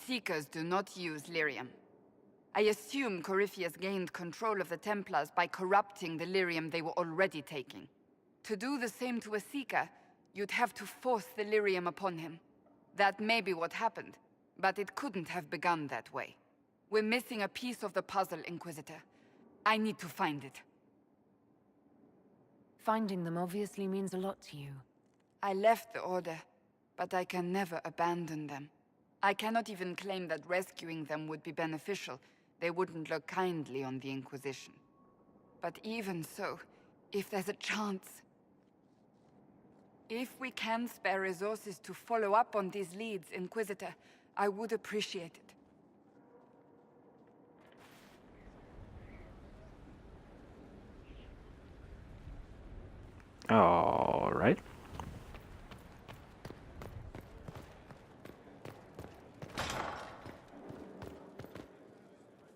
Seekers do not use lyrium. I assume Corypheus gained control of the Templars by corrupting the lyrium they were already taking. To do the same to a Seeker, you'd have to force the lyrium upon him. That may be what happened, but it couldn't have begun that way. We're missing a piece of the puzzle, Inquisitor. I need to find it. Finding them obviously means a lot to you. I left the Order, but I can never abandon them. I cannot even claim that rescuing them would be beneficial. They wouldn't look kindly on the Inquisition. But even so, if there's a chance... If we can spare resources to follow up on these leads, Inquisitor, I would appreciate it. All right.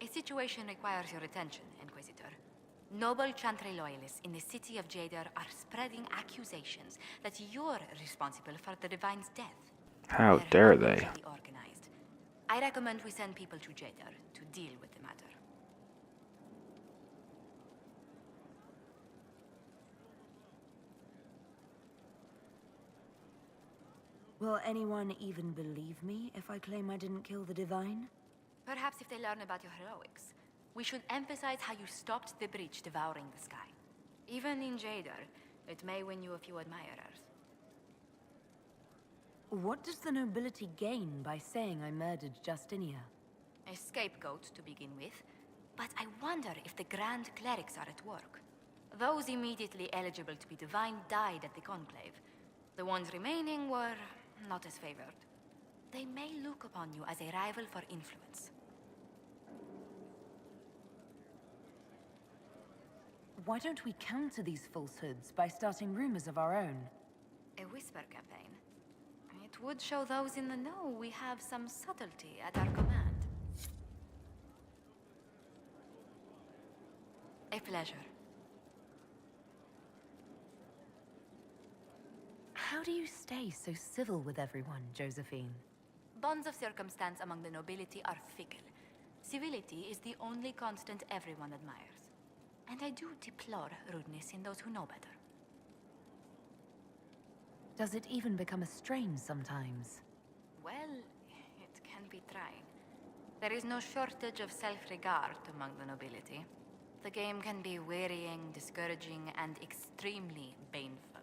A situation requires your attention, Inquisitor. Noble Chantry loyalists in the city of Jadar are spreading accusations that you're responsible for the Divine's death. How dare They're they? hugely organized. I recommend we send people to Jadar to deal with the matter. Will anyone even believe me if I claim I didn't kill the Divine? Perhaps if they learn about your heroics. We should emphasize how you stopped the breach devouring the sky. Even in Jadar, it may win you a few admirers. What does the nobility gain by saying I murdered Justinia? A scapegoat to begin with, but I wonder if the Grand Clerics are at work. Those immediately eligible to be divine died at the Conclave. The ones remaining were not as favored. They may look upon you as a rival for influence. Why don't we counter these falsehoods by starting rumors of our own? A whisper campaign. It would show those in the know we have some subtlety at our command. A pleasure. How do you stay so civil with everyone, Josephine? Bonds of circumstance among the nobility are fickle. Civility is the only constant everyone admires. And I do deplore rudeness in those who know better. Does it even become a strain sometimes? Well, it can be trying. There is no shortage of self-regard among the nobility. The game can be wearying, discouraging, and extremely painful.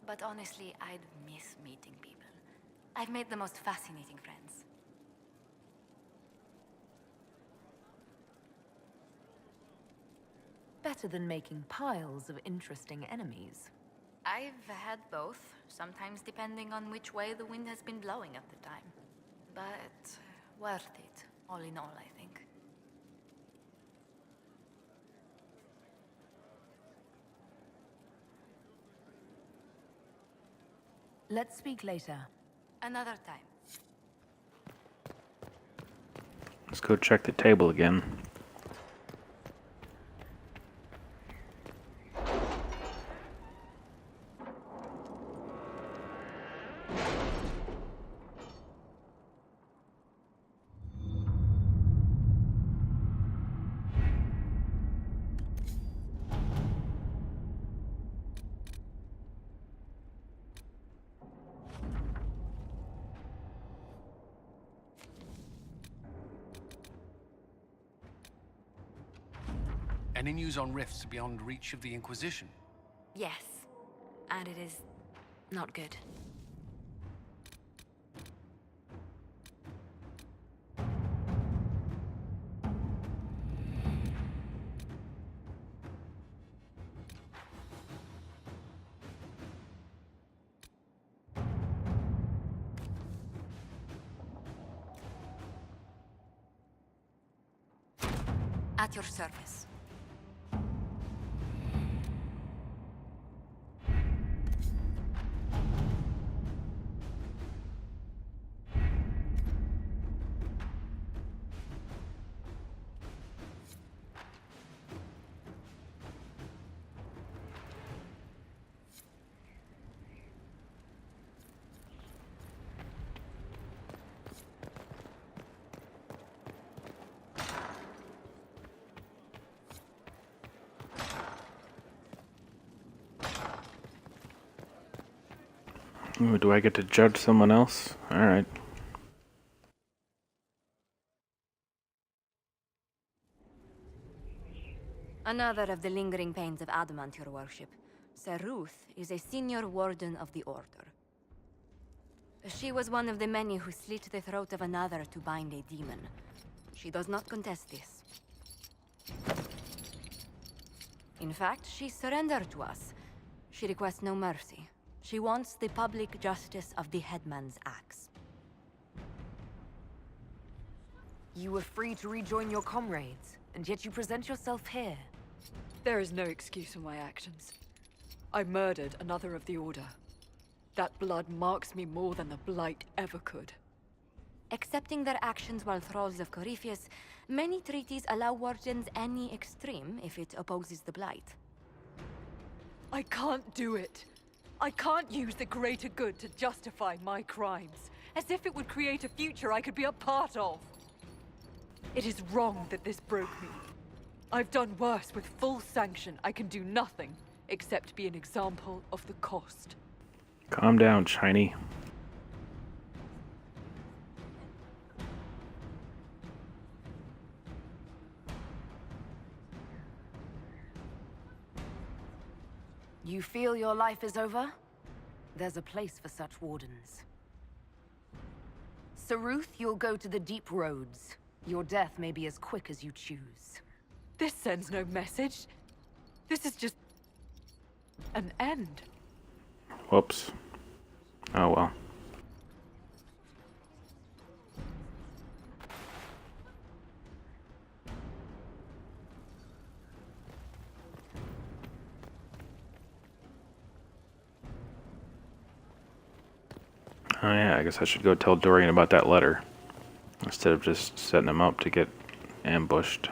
But honestly, I'd miss meeting people. I've made the most fascinating friends. Better than making piles of interesting enemies. I've had both, sometimes depending on which way the wind has been blowing at the time. But worth it, all in all, I think. Let's speak later. Another time. Let's go check the table again. Any news on rifts beyond reach of the Inquisition? Yes. And it is not good. At your service. Ooh, do I get to judge someone else? Alright. Another of the lingering pains of adamant, your worship. Sir Ruth is a senior warden of the Order. She was one of the many who slit the throat of another to bind a demon. She does not contest this. In fact, she surrendered to us. She requests no mercy. She wants the public justice of the headman's axe. You were free to rejoin your comrades, and yet you present yourself here. There is no excuse for my actions. I murdered another of the Order. That blood marks me more than the Blight ever could. Accepting their actions while thralls of Corypheus, many treaties allow wardens any extreme if it opposes the Blight. I can't do it. I can't use the greater good to justify my crimes, as if it would create a future I could be a part of. It is wrong that this broke me. I've done worse. With full sanction, I can do nothing except be an example of the cost. Calm down, Shiny. You feel your life is over? There's a place for such wardens. Sir Ruth, you'll go to the deep roads. Your death may be as quick as you choose. This sends no message. This is just an end. Whoops. Oh well. Oh yeah, I guess I should go tell Dorian about that letter, instead of just setting him up to get ambushed.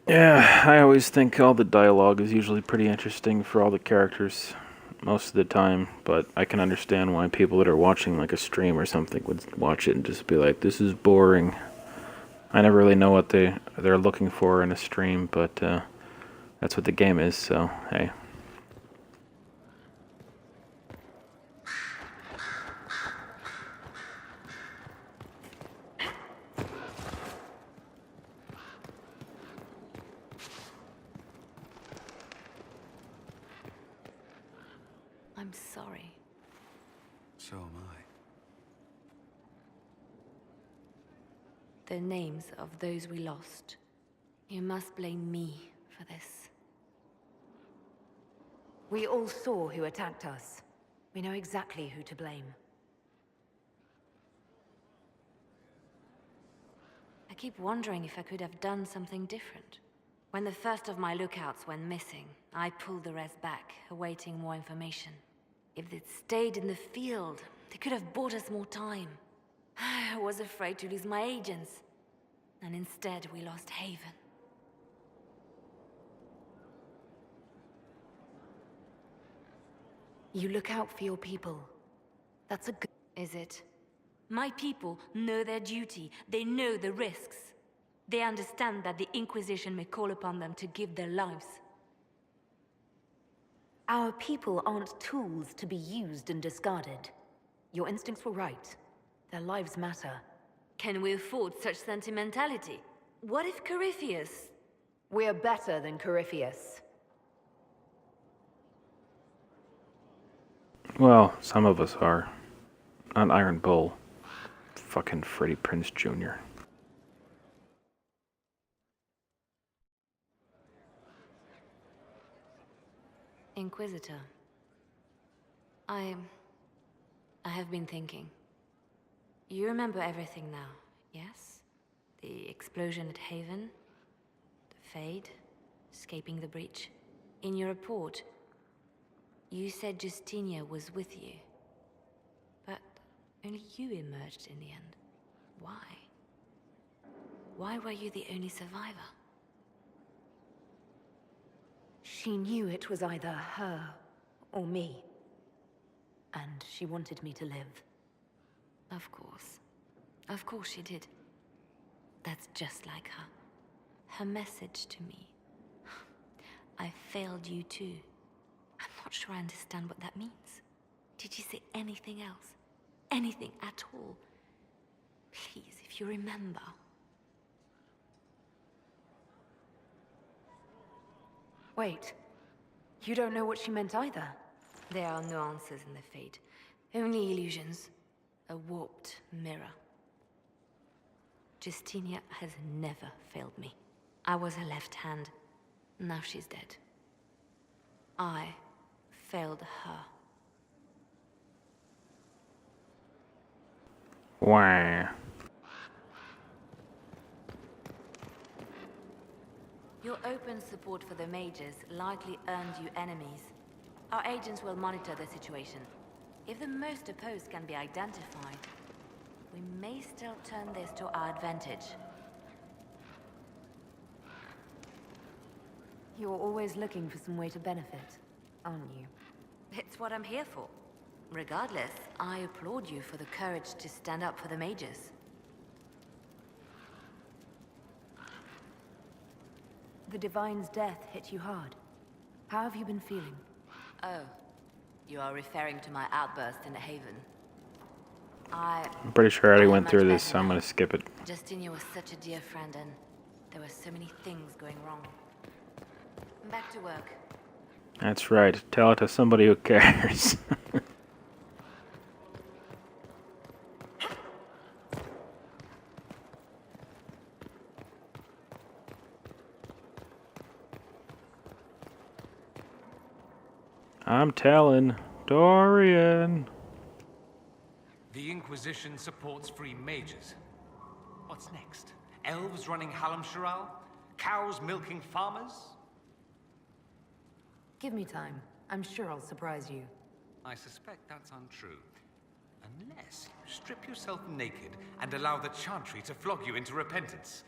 Yeah, I always think all the dialogue is usually pretty interesting for all the characters most of the time, but I can understand why people that are watching like a stream or something would watch it and just be like, this is boring. I never really know what they're looking for in a stream, but that's what the game is, so hey. I'm sorry. So am I. The names of those we lost. You must blame me for this. We all saw who attacked us. We know exactly who to blame. I keep wondering if I could have done something different. When the first of my lookouts went missing, I pulled the rest back, awaiting more information. If they'd stayed in the field, they could have bought us more time. I was afraid to lose my agents. And instead, we lost Haven. You look out for your people. That's a good... Is it? My people know their duty. They know the risks. They understand that the Inquisition may call upon them to give their lives. Our people aren't tools to be used and discarded. Your instincts were right. Their lives matter. Can we afford such sentimentality? What if Corypheus... We're better than Corypheus. Well, some of us are. Not Iron Bull. Fucking Freddie Prinze Jr. Inquisitor. I have been thinking. You remember everything now, yes? The explosion at Haven, the Fade, escaping the breach. In your report, you said Justinia was with you. But only you emerged in the end. Why? Why were you the only survivor? She knew it was either her or me. And she wanted me to live. Of course. Of course she did. That's just like her. Her message to me. I failed you too. I'm not sure I understand what that means. Did you say anything else? Anything at all? Please, if you remember. Wait. You don't know what she meant either? There are no answers in the Fade. Only illusions. A warped mirror. Justinia has never failed me. I was her left hand. Now she's dead. I failed her. Wah. Your open support for the mages likely earned you enemies. Our agents will monitor the situation. If the most opposed can be identified, we may still turn this to our advantage. You're always looking for some way to benefit, aren't you? It's what I'm here for. Regardless, I applaud you for the courage to stand up for the mages. The Divine's death hit you hard. How have you been feeling? Oh, you are referring to my outburst in the Haven. I'm pretty sure I already went through this, so I'm gonna skip it. Justinia was such a dear friend, and there were so many things going wrong. Back to work. That's right. Tell it to somebody who cares. I'm telling Dorian. The Inquisition supports free mages. What's next? Elves running Halamsharal? Cows milking farmers? Give me time. I'm sure I'll surprise you. I suspect that's untrue. Unless you strip yourself naked and allow the Chantry to flog you into repentance.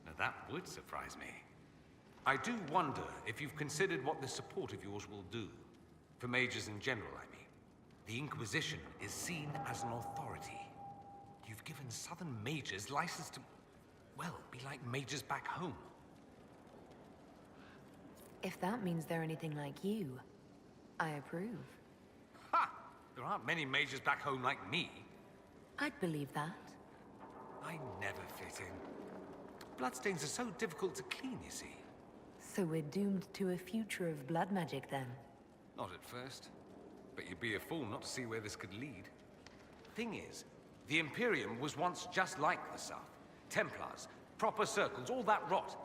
Now that would surprise me. I do wonder if you've considered what this support of yours will do. For mages in general, I mean. The Inquisition is seen as an authority. You've given Southern mages license to, well, be like mages back home. If that means they're anything like you, I approve. Ha! There aren't many mages back home like me. I'd believe that. I never fit in. Bloodstains are so difficult to clean, you see. So we're doomed to a future of blood magic then? Not at first. But you'd be a fool not to see where this could lead. Thing is, the Imperium was once just like the South. Templars, proper circles, all that rot.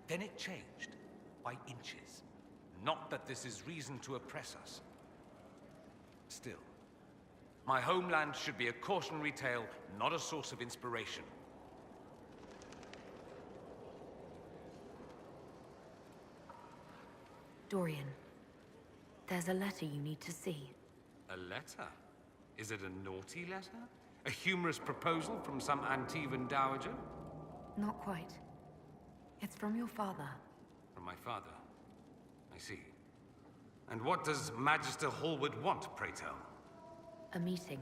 Then it changed. By inches. Not that this is reason to oppress us. Still, my homeland should be a cautionary tale, not a source of inspiration. Dorian, there's a letter you need to see. A letter? Is it a naughty letter? A humorous proposal from some Antivan dowager? Not quite. It's from your father. From my father. I see. And what does Magister Hallward want, pray tell? A meeting.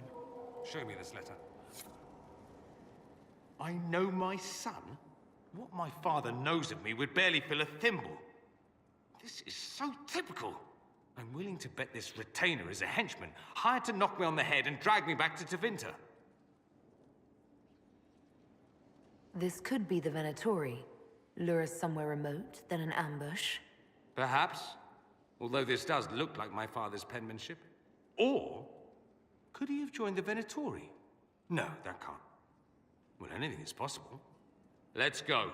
Show me this letter. I know my son? What my father knows of me would barely fill a thimble. This is so typical. I'm willing to bet this retainer is a henchman, hired to knock me on the head and drag me back to Tevinter. This could be the Venatori. Lure us somewhere remote, then an ambush. Perhaps, although this does look like my father's penmanship. Or, could he have joined the Venatori? No, that can't. Well, anything is possible. Let's go.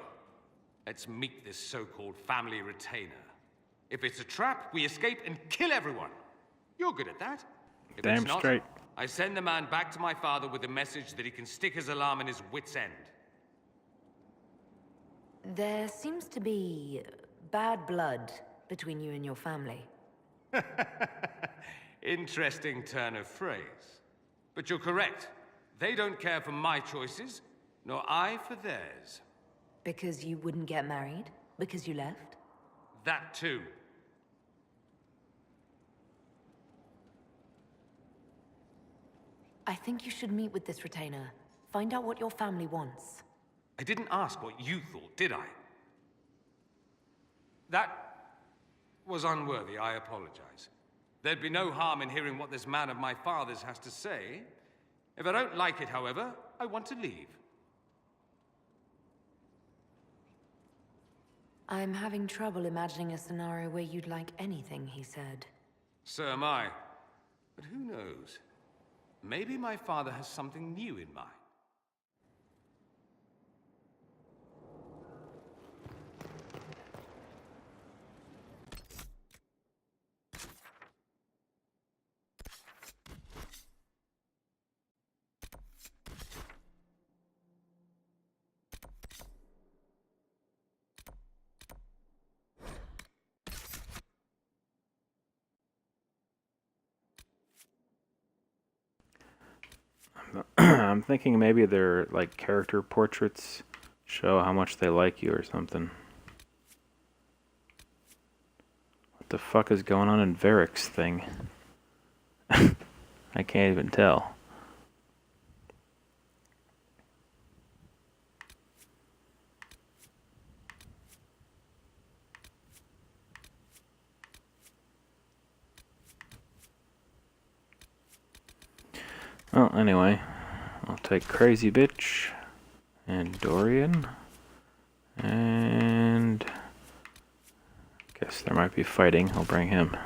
Let's meet this so-called family retainer. If it's a trap, we escape and kill everyone. You're good at that. If Damn it's not, straight. I send the man back to my father with the message that he can stick his alarm in his wit's end. There seems to be bad blood between you and your family. Interesting turn of phrase. But you're correct. They don't care for my choices, nor I for theirs. Because you wouldn't get married? Because you left? That too. I think you should meet with this retainer. Find out what your family wants. I didn't ask what you thought, did I? That was unworthy, I apologize. There'd be no harm in hearing what this man of my father's has to say. If I don't like it, however, I want to leave. I'm having trouble imagining a scenario where you'd like anything he said. So am I. But who knows? Maybe my father has something new in mind. I'm thinking maybe they're like character portraits, show how much they like you or something. What the fuck is going on in Varric's thing? I can't even tell. Well, anyway, I'll take Crazy Bitch and Dorian, and guess there might be fighting. I'll bring him.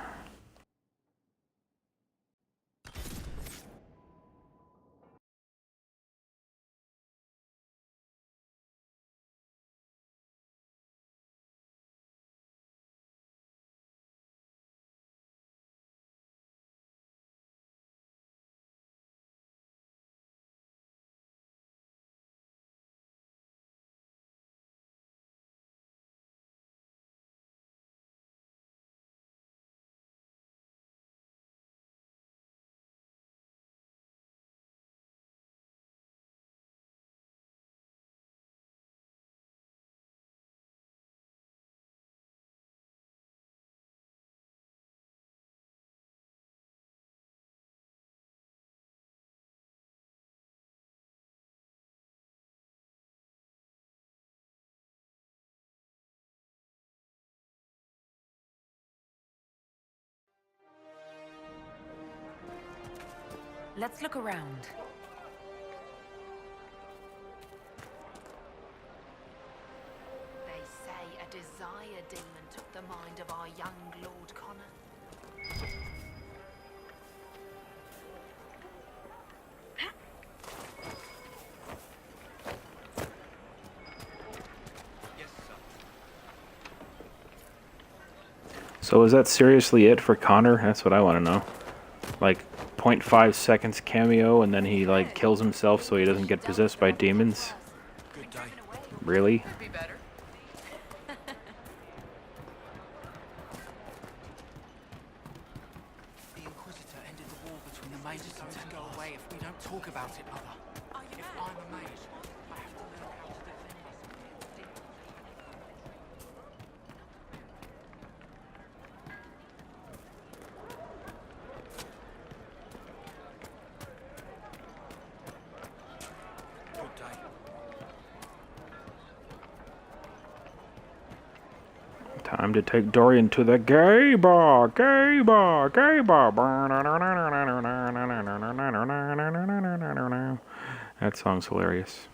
Let's look around. They say a desire demon took the mind of our young Lord Connor. So is that seriously it for Connor? That's what I want to know. Like 0.5 seconds cameo and then he like kills himself so he doesn't get possessed by demons? Really? The Inquisitor ended the war between the mages and Templars. Go away if we don't talk about it, Mother. If I'm a mage, I have to learn how to defend myself against demons. Good day. Time to take Dorian to the gay bar, gay bar, gay bar. That song's hilarious.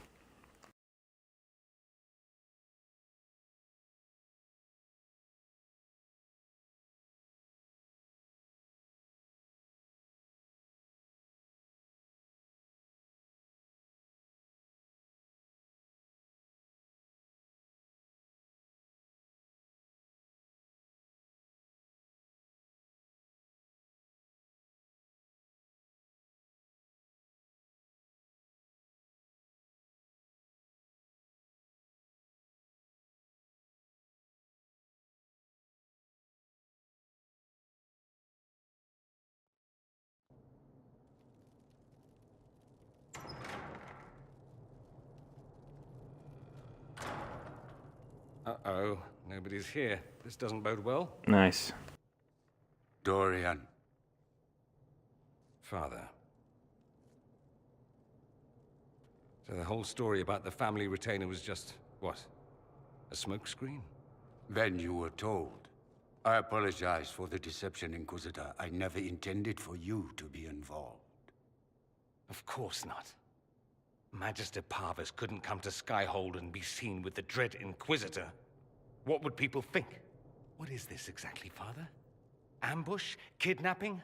Uh-oh, nobody's here. This doesn't bode well. Nice. Dorian. Father. So the whole story about the family retainer was just, what? A smokescreen? Then you were told. I apologize for the deception, Inquisitor. I never intended for you to be involved. Of course not. Magister Parvus couldn't come to Skyhold and be seen with the dread Inquisitor. What would people think? What is this exactly, Father? Ambush? Kidnapping?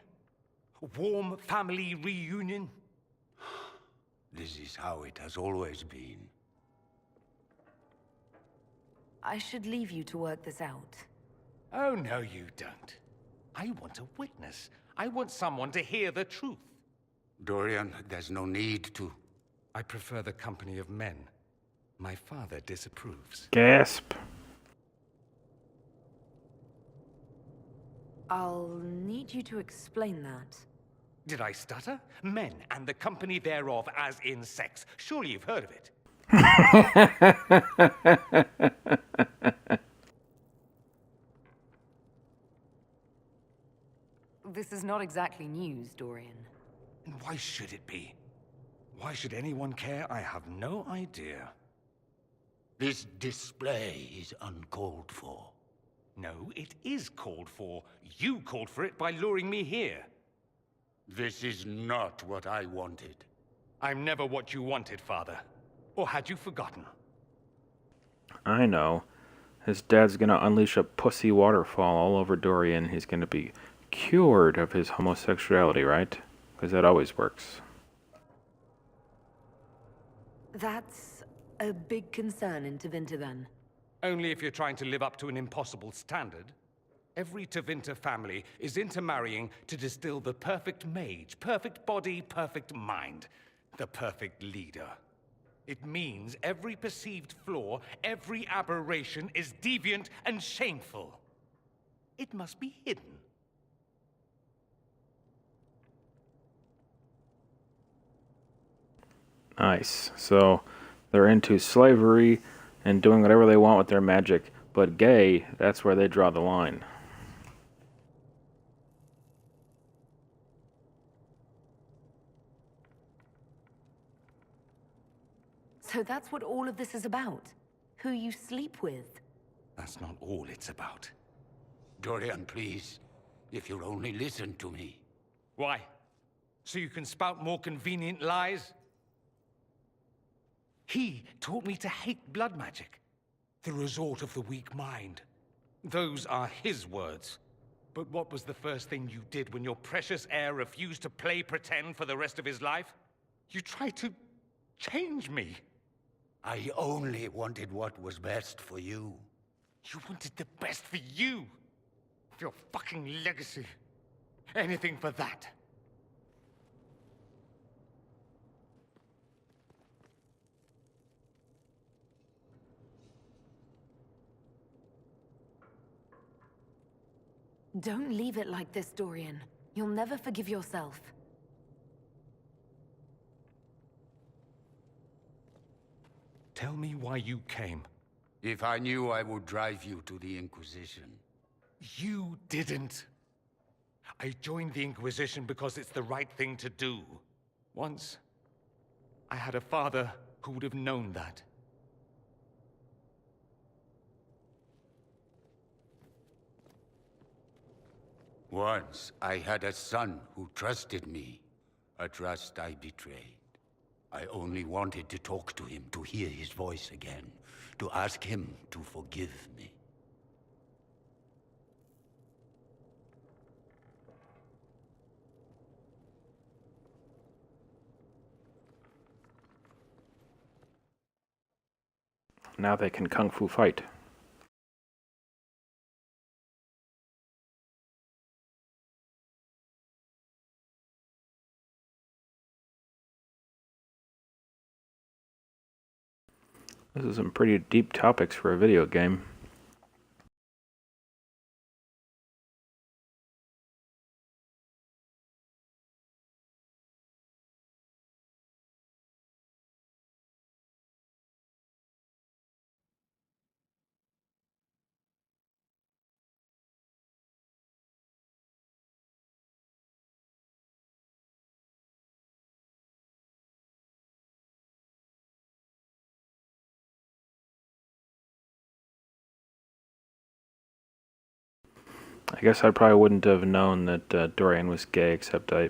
Warm family reunion? This is how it has always been. I should leave you to work this out. Oh, no, you don't. I want a witness. I want someone to hear the truth. Dorian, there's no need to. I prefer the company of men. My father disapproves. Gasp. I'll need you to explain that. Did I stutter? Men and the company thereof, as in sex. Surely you've heard of it. This is not exactly news, Dorian. And why should it be? Why should anyone care? I have no idea. This display is uncalled for. No, it is called for. You called for it by luring me here. This is not what I wanted. I'm never what you wanted, Father. Or had you forgotten? I know. His dad's gonna unleash a pussy waterfall all over Dorian. He's gonna be cured of his homosexuality, right? Because that always works. That's a big concern in Tevinter, then. Only if you're trying to live up to an impossible standard. Every Tevinter family is intermarrying to distill the perfect mage, perfect body, perfect mind, the perfect leader. It means every perceived flaw, every aberration is deviant and shameful. It must be hidden. Nice. So they're into slavery and doing whatever they want with their magic, but gay, that's where they draw the line. So that's what all of this is about? Who you sleep with? That's not all it's about. Dorian, please. If you'll only listen to me. Why? So you can spout more convenient lies? He taught me to hate blood magic. The resort of the weak mind. Those are his words. But what was the first thing you did when your precious heir refused to play pretend for the rest of his life? You tried to change me. I only wanted what was best for you. You wanted the best for you. For your fucking legacy. Anything for that. Don't leave it like this, Dorian. You'll never forgive yourself. Tell me why you came. If I knew, I would drive you to the Inquisition. You didn't. I joined the Inquisition because it's the right thing to do. Once, I had a father who would have known that. Once I had a son who trusted me. A trust I betrayed. I only wanted to talk to him, to hear his voice again, to ask him to forgive me. Now they can kung fu fight. This is some pretty deep topics for a video game. I guess I probably wouldn't have known that Dorian was gay, except I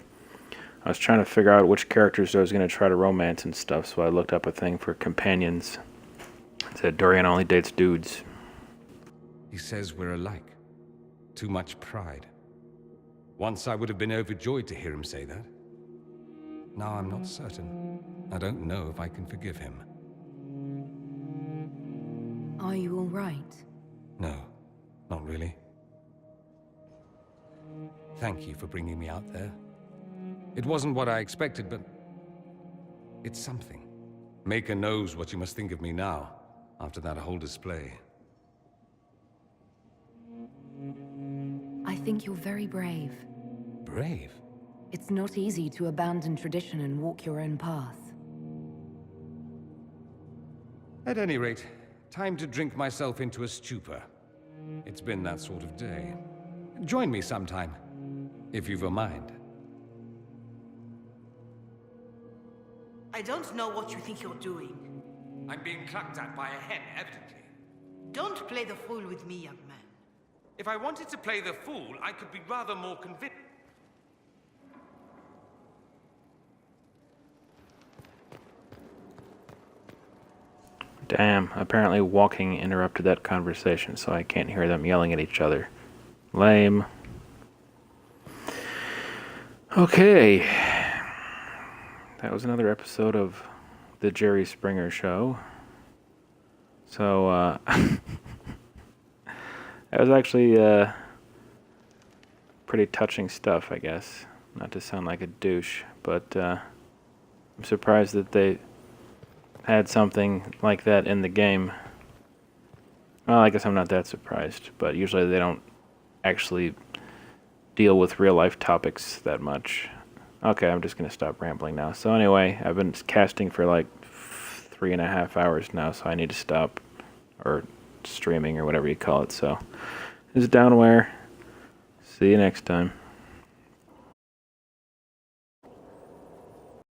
was trying to figure out which characters I was going to try to romance and stuff, so I looked up a thing for companions. It said Dorian only dates dudes. He says we're alike. Too much pride. Once I would have been overjoyed to hear him say that. Now I'm not certain. I don't know if I can forgive him. Are you all right? No, not really. Thank you for bringing me out there. It wasn't what I expected, but it's something. Maker knows what you must think of me now, after that whole display. I think you're very brave. Brave? It's not easy to abandon tradition and walk your own path. At any rate, time to drink myself into a stupor. It's been that sort of day. Join me sometime, if you've a mind. I don't know what you think you're doing. I'm being clucked at by a hen, evidently. Don't play the fool with me, young man. If I wanted to play the fool, I could be rather more convinced. Damn, apparently walking interrupted that conversation, so I can't hear them yelling at each other. Lame. Okay. That was another episode of The Jerry Springer Show. So, that was actually pretty touching stuff, I guess. Not to sound like a douche, but I'm surprised that they had something like that in the game. Well, I guess I'm not that surprised, but usually they don't actually deal with real-life topics that much. Okay, I'm just going to stop rambling now. So anyway, I've been casting for like 3.5 hours now, so I need to stop, or streaming, or whatever you call it. So this is Downwhere. See you next time.